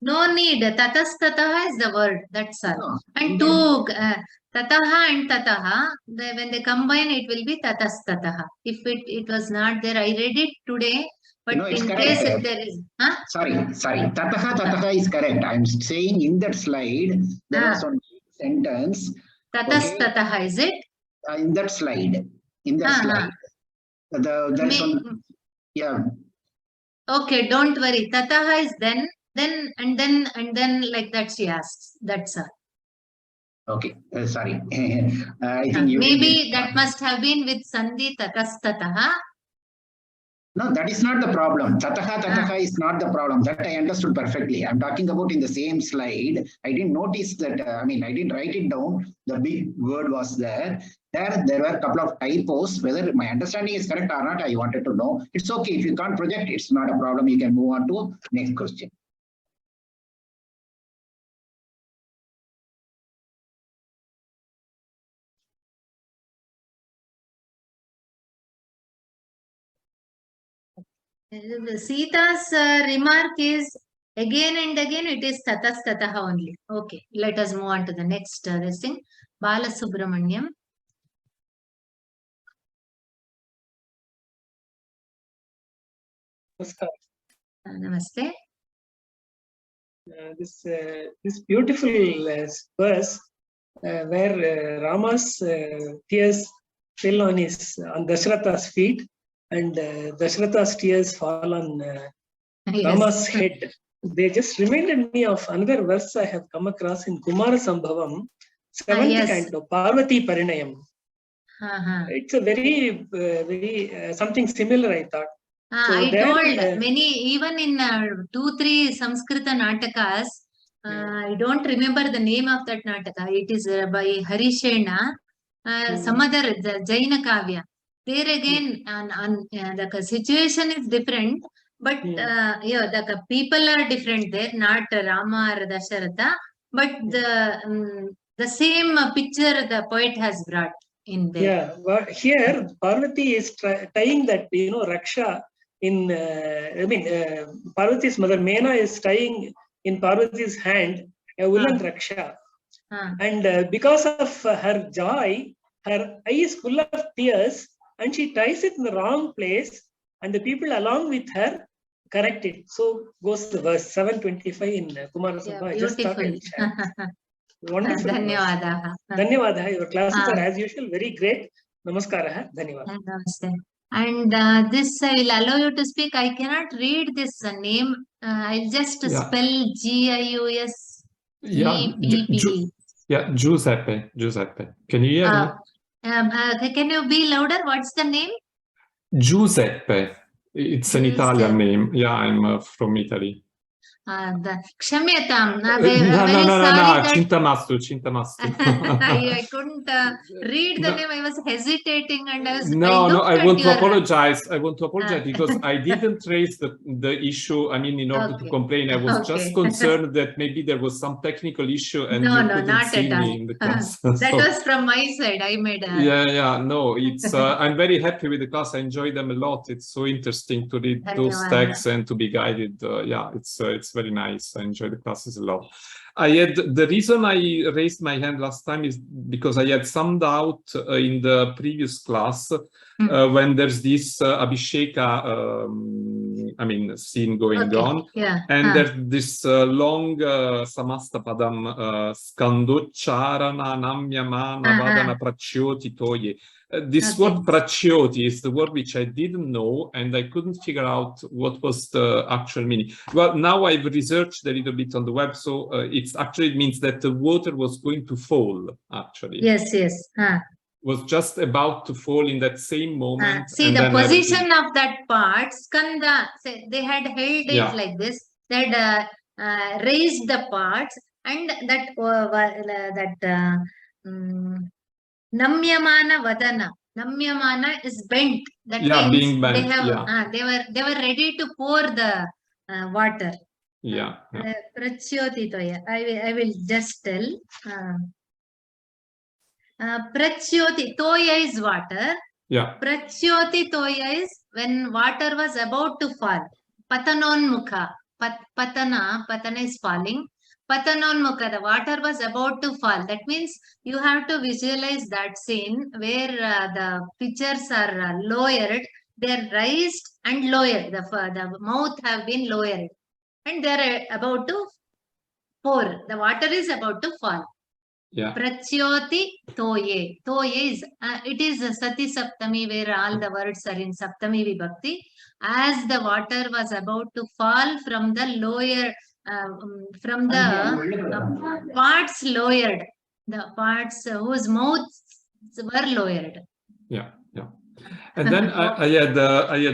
No need. Tatastataha is the word. That's all. No, and two, tataha and tataha, when they combine, it will be tatastataha. If it was not there, I read it today. But no, it's in correct. case if there is, sorry, tataha is correct. I'm saying in that slide there was one sentence. Tatastataha, okay. Is it? In that slide, slide, there's one, yeah. Okay, don't worry. Tataha is then, and then like that she asks. That's all. Okay, sorry. I think maybe that must have been with Sandhi tatastataha. No, that is not the problem. Tataha is not the problem. That I understood perfectly. I'm talking about in the same slide. I didn't notice that, I didn't write it down. The big word was there. There were a couple of typos. Whether my understanding is correct or not, I wanted to know. It's okay. If you can't project, it's not a problem. You can move on to next question. Sita's remark is again and again it is tatastataha only. Okay, let us move on to the next this thing. Balasubramaniam. Namaste. This beautiful verse where Rama's tears fell on Dashratha's feet, and Dashratha's tears fall on Rama's head. They just reminded me of another verse I have come across in Kumara Sambhavam, 7th canto, Parvati Parinayam. It's a very something similar, I thought. So I told many, even in 2-3 Sanskrita Natakas, I don't remember the name of that Nataka. It is by Harishena, some other Jaina Kavya. There again, the situation is different, but the people are different there, not Rama or Dasharatha, but the same picture the poet has brought in there. Yeah, but here Parvati is tying that, Raksha in, Parvati's mother Mena is tying in Parvati's hand a woolen Raksha. And because of her joy, her eye is full of tears and she ties it in the wrong place, and the people along with her correct it. So goes the verse 725 in Kumara Sambhava. I just thought I'd share. Wonderful. Dhanyawada. Your classes are as usual very great. Namaskara. Dhanyawada. Namaste. And this I will allow you to speak. I cannot read this name. I'll just spell Gius. Yeah, Giuseppe. Can you hear me? Can you be louder? What's the name? Giuseppe. It's an Italian name. Yeah, I'm from Italy. Kshamyatam. No, Chintamastu. I couldn't read the name. I was hesitating and I was. I want to apologize. Because I didn't raise the issue. I mean, in order to complain, I was just concerned that maybe there was some technical issue and you couldn't see me in the class. That was from my side. I made a. No, it's. I'm very happy with the class. I enjoy them a lot. It's so interesting to read those texts and to be guided. It's very nice. I enjoy the classes a lot. The reason I raised my hand last time is because I had some doubt in the previous class when there's this Abhisheka, scene going on. Yeah. And there's this long Samasta Padam Skandocharana Namyamana Vadana Prachyoti Toye. This word Prachyoti is the word which I didn't know, and I couldn't figure out what was the actual meaning. Well, now I've researched a little bit on the web, so it means that the water was going to fall, actually. Yes. Was just about to fall in that same moment. See, the position of that part, Skanda, they had held it like this. They had raised the parts, and that Namyamana Vadana. Namyamana is bent. That means being bent, they were ready to pour the water. Prachyoti Toya. I will just tell. Prachyoti Toya is water. Prachyoti Toya is when water was about to fall. Patanonmukha. Patana is falling. Patanonmukha, the water was about to fall. That means you have to visualize that scene where the pictures are lowered. They are raised and lowered. The mouth have been lowered. And they are about to pour. The water is about to fall. Prachyoti Toye. Toye is, it is Sati Saptami where all the words are in Saptami Vibhakti. As the water was about to fall from the lower, from the parts lowered, the parts whose mouths were lowered. And then I had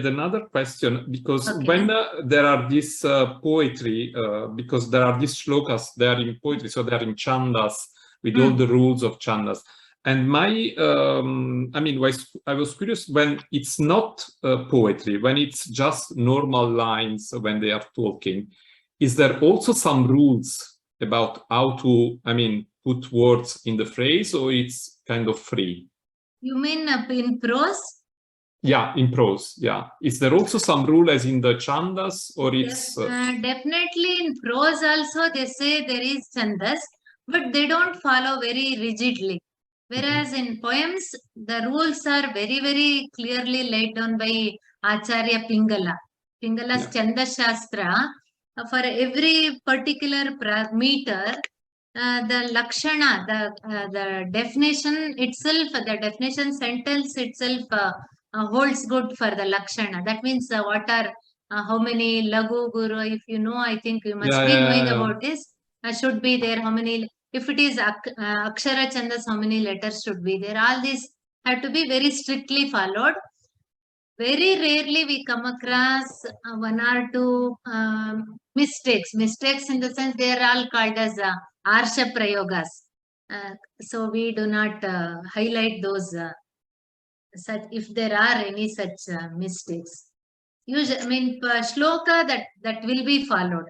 another question, because when there are this poetry, because there are these shlokas, they are in poetry, so they are in chandas with all the rules of chandas. And I was curious when it's not poetry, when it's just normal lines when they are talking. Is there also some rules about how to, put words in the phrase, or it's kind of free? You mean in prose? Yeah, in prose. Yeah. Is there also some rule as in the chandas, or it's definitely in prose also they say there is chandas, but they don't follow very rigidly. Whereas in poems, the rules are very, very clearly laid down by Acharya Pingala. Pingala's Chandas Shastra. For every particular meter, the lakshana, the definition itself, the definition sentence itself holds good for the lakshana. That means what are how many lagu guru? If you know, I think you must be knowing about this. Should be there. How many? If it is akshara chandas, how many letters should be there? All these have to be very strictly followed. Very rarely we come across one or two mistakes. Mistakes in the sense they are all called as arsha prayogas. So we do not highlight those such if there are any such mistakes. Usually, I mean, shloka that will be followed.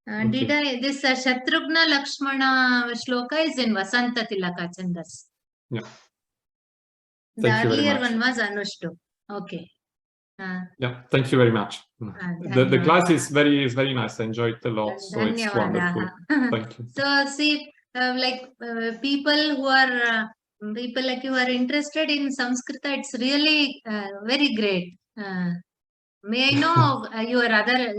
Did I this Shatrughna Lakshmana shloka is in Vasanta Tilaka Chandas. Yeah. The earlier one was Anushtu. Okay. Yeah, thank you very much. The class is very nice. I enjoyed it a lot. So it's wonderful. Thank you. So see, people who are people like you are interested in Sanskrita, it's really very great. May I know your other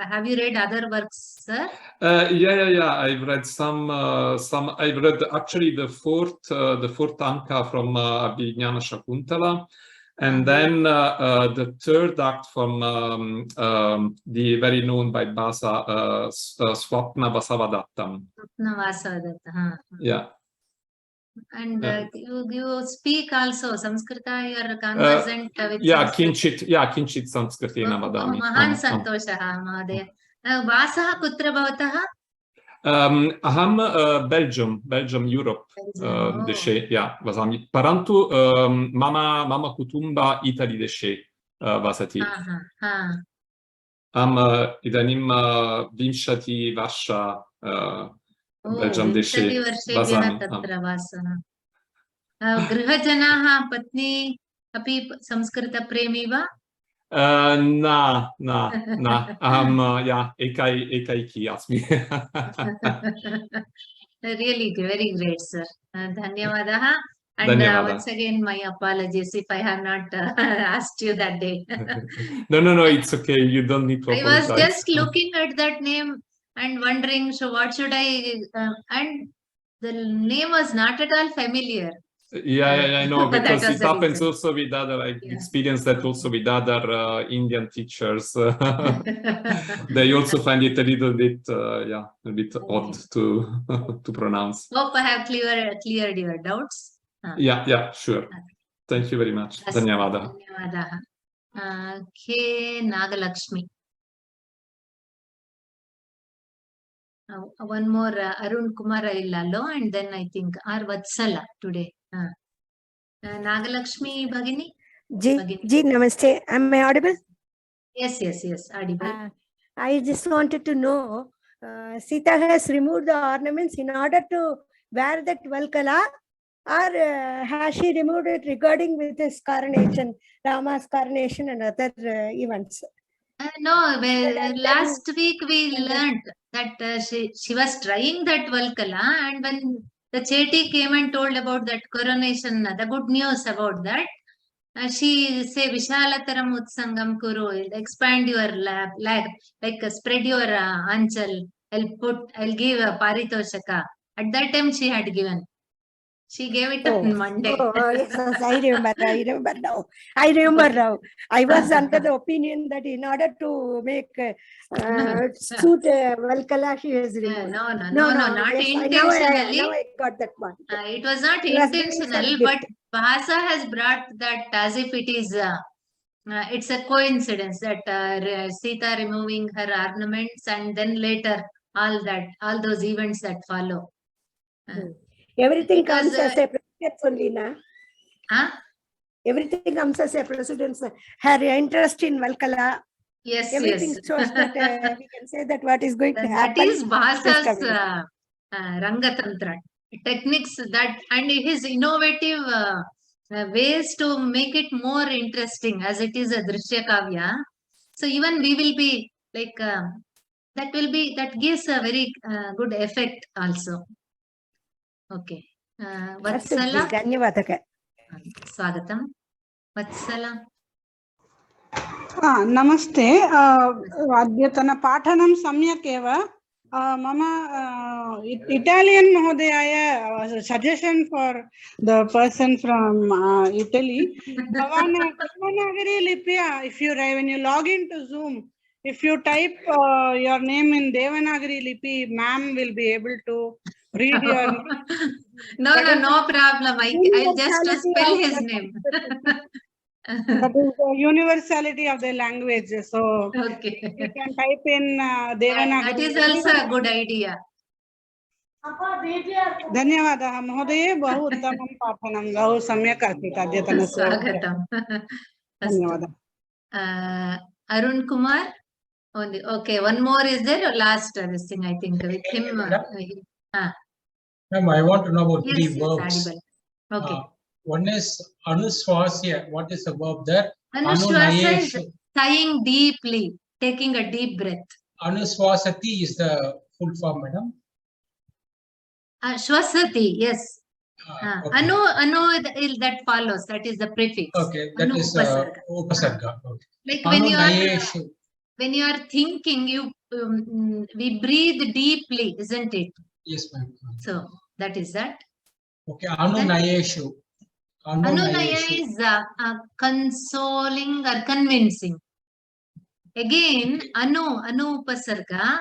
have you read other works, sir? Yeah. I've read some. I've read actually the fourth Ankah from Abhijnana Shakuntala, and then the third act from the very known by Bhasa Swapna Vasavadattam. Swapna Vasavadattam. Yeah. And you speak also Sanskrita, you are conversant with Kinchit Sanskritena vadami. Mahan santoshaha Mahadaya. Vasah kutra bhavatah? Aham Belgium, Europe. Deshe, vasami. Parantu mama kutumba Italy deshe vasati. Am idanim vimshati varsha Belgium deshe vasami. Grihajanaha patni api Samskrita premi va? Na. Ekaiki asmi. Really very great, sir. Dhanyavadaha. And once again, my apologies if I have not asked you that day. No, it's okay. You don't need to apologize. I was just looking at that name and wondering, so what should I? And the name was not at all familiar. Yeah, I know, because it happens also with other, I experienced that also with other Indian teachers. They also find it a little bit, odd to pronounce. Hope I have cleared your doubts. Yeah, sure. Thank you very much. Dhanyavada. K. Nagalakshmi. One more Arun Kumar Illalo, and then I think R. Vatsala today. Nagalakshmi Bhagini? Ji, namaste. Am I audible? Yes, audible. I just wanted to know, Sita has removed the ornaments in order to wear that Valkala, or has she removed it regarding with his coronation, Rama's coronation and other events? No, last week we learned that she was trying that Valkala, and when the Cheti came and told about that coronation, the good news about that, she say Vishalataram Utsangam Kuru, expand your leg, like spread your anchal, I'll give a paritoshaka. At that time she had given. She gave it on Monday. Yes, I remember now. I was under the opinion that in order to make suit Valkala, she has removed. No, not intentionally. Now I got that one. It was not intentional, but Bhasa has brought that as if it is, it's a coincidence that Sita removing her ornaments and then later all those events that follow. Everything comes as a precedence only, na? Everything comes as a precedence. Her interest in Valkala. Yes, everything shows that we can say that what is going to happen. That is Bhasa's Rangatantra techniques, that and his innovative ways to make it more interesting, as it is a Drishya Kavya. So even we will be like, that gives a very good effect also. Okay. Vatsala. Dhanyavadaka. Swagatam. Vatsala. नमस्ते अद्यतनपाठनं सम्यक् एव मम Italian महोदयाय suggestion for the person from Italy भवान् Devanagari लिप्या when you log into Zoom, if you type your name in Devanagari Lipi, ma'am will be able to read your name. No problem. I'll just spell his name. That is the universality of the language. So Okay. you can type in Devanagari. That is also a good idea. धन्यवादः महोदये बहु उत्तमं पाठनं बहु सम्यक् आसीत् अद्यतनस्य Swagatam. धन्यवादः Arun Kumar. Okay, one more is there. Last this thing, I think, with him. Ma'am, I want to know about Yes, three yes, verbs. audible. Okay. One is anuswasya. What is the verb there? Anushwasa is sighing deeply, taking a deep breath. Anuswasati is the full form, madam. Shwasati, yes. Okay. Anu that follows. That is the prefix. Okay, that is upasarga. Okay. Like Anunayeshu. when you are thinking, we breathe deeply, isn't it? Yes, ma'am. So that is that. Okay, anunayeshu. Anunaya is consoling or convincing. Again, anu upasarga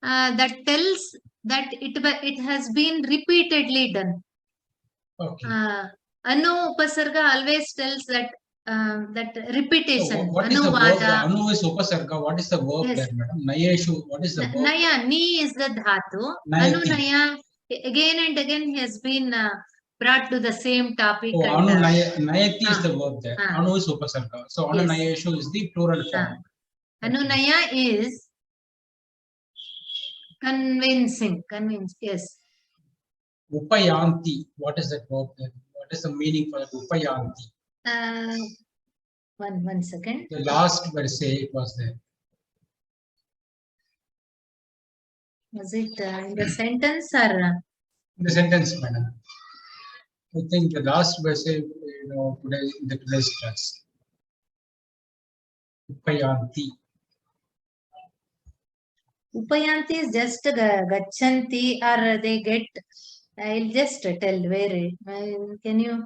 that tells that it has been repeatedly done. Okay. Anu upasarga always tells that that repetition. So what is the verb? Anu is upasarga. What is the verb Yes. there, madam? Nayeshu. What is the verb? Naya, ni is the dhatu. Anu naya, again and again has been brought to the same topic. Oh, and, nayati is the verb there. Anu is upasarga. So Yes. anunayeshu is the plural form. Anunaya is convincing. Yes. Upayanti. What is that verb there? What is the meaning for that? Upayanti. One second. The last verse it was there. Was it in the sentence or? The sentence, madam. I think the last verse, today in the today's class. Upayanti. Upayanti is just gachanti or they get. I'll just tell where. Can you?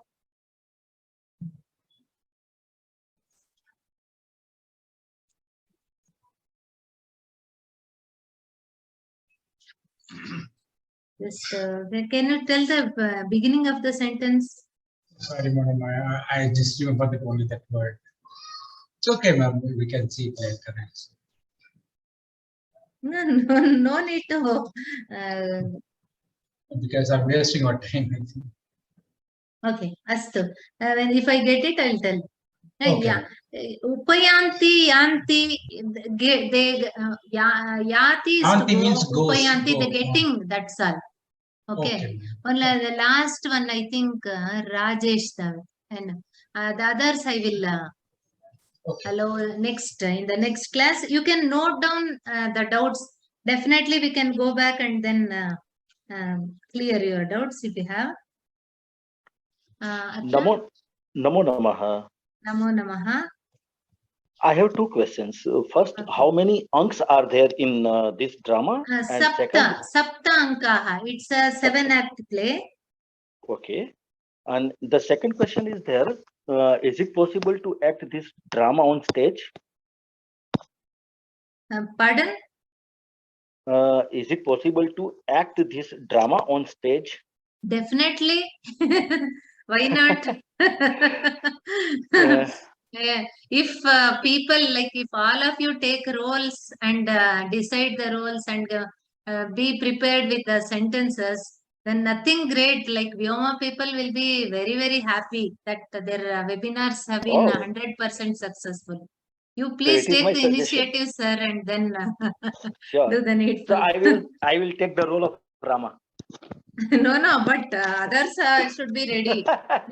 Just can you tell the beginning of the sentence? Sorry, madam. I just remember that only that word. It's okay, ma'am. We can see it later. No need to. Because I'm wasting our time. I think. Okay, astu. If I get it, I'll tell. Okay. Yeah. Upayanti, yanti, yati is Yanti to means go. goes, Upayanti, go. the getting, that's all. Okay. Only the last one, I think, Rajesh, and the others I will allow next, in the next class. You can note down the doubts. Definitely, we can go back and then clear your doubts if you have. Namo Namaha. Namo Namaha. I have two questions. First, how many anks are there in this drama? And second, Sapta Ankaha. It's a 7-act play. Okay. And the second question is there. Is it possible to act this drama on stage? Pardon? Is it possible to act this drama on stage? Definitely. Why not? Yeah. If people, like if all of you take roles and decide the roles and be prepared with the sentences, then nothing great, like Vyoma people will be very, very happy that their webinars have been 100% successful. You please take the initiative, sir, and then Sure. do the needful. So I will take the role of Rama. No, but others should be ready,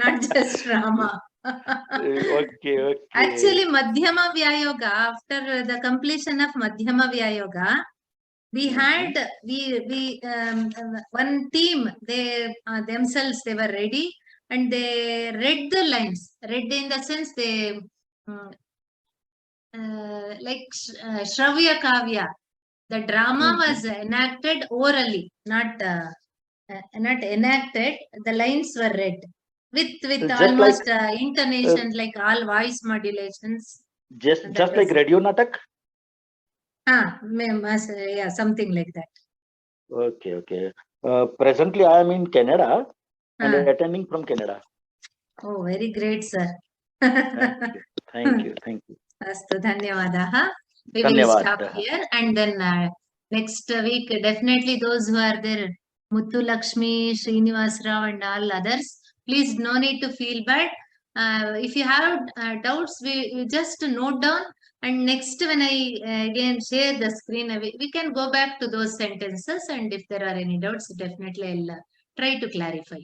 not just Rama. Okay. Actually, Madhyama Vyayoga, after the completion of Madhyama Vyayoga, we had one team. They themselves they were ready and they read the lines. Read in the sense they like Shravya Kavya. The drama was enacted orally, not enacted. The lines were read with Just almost like intonations, like all voice modulations. just That like was Radio Natak. yeah, something like that. Okay. Presently, I am in Canada and Ah. attending from Canada. Oh, very great, sir. Thank you. Astu, dhanyawadaha. We will Dhanyawad. stop here and then next week, definitely those who are there, Muthu Lakshmi, Srinivas Rao and all others, please no need to feel bad. If you have doubts, you just note down and next when I again share the screen, we can go back to those sentences and if there are any doubts, definitely I'll try to clarify.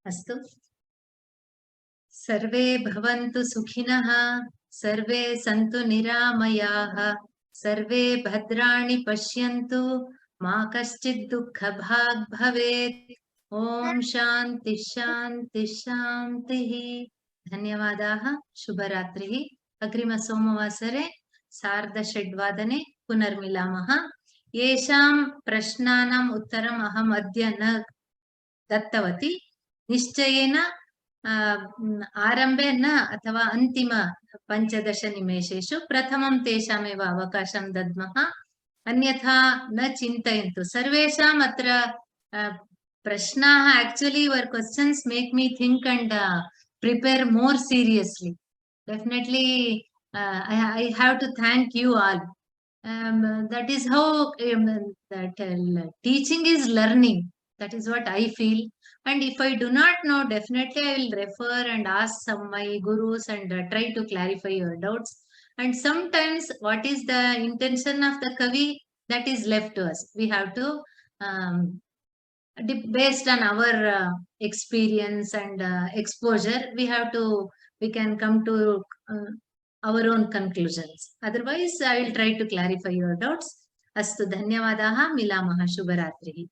Astu. सर्वे भवन्तु सुखिनः सर्वे सन्तु निरामयाः सर्वे भद्राणि पश्यन्तु मा कश्चित् दुःखभाग् भवेत् ॐ शान्ति शान्ति शान्तिः धन्यवादाः शुभरात्रिः अग्रिमसोमवासरे सार्धषड्वादने पुनर्मिलामः येषां प्रश्नानाम् उत्तरम् अहम् अद्य न दत्तवती निश्चयेन आरम्भे न अथवा अन्तिम 15 निमेषेषु प्रथमं तेषामेव अवकाशं दद्मः अन्यथा न चिन्तयन्तु सर्वेषाम् अत्र प्रश्नाः actually your questions make me think and prepare more seriously. Definitely I have to thank you all. That is how that teaching is learning. That is what I feel. And if I do not know, definitely I will refer and ask some my gurus and try to clarify your doubts. And sometimes what is the intention of the Kavi, that is left to us. We have to, based on our experience and exposure, we can come to our own conclusions. Otherwise, I will try to clarify your doubts. Astu dhanyawadaha milamaha shubharatrihi.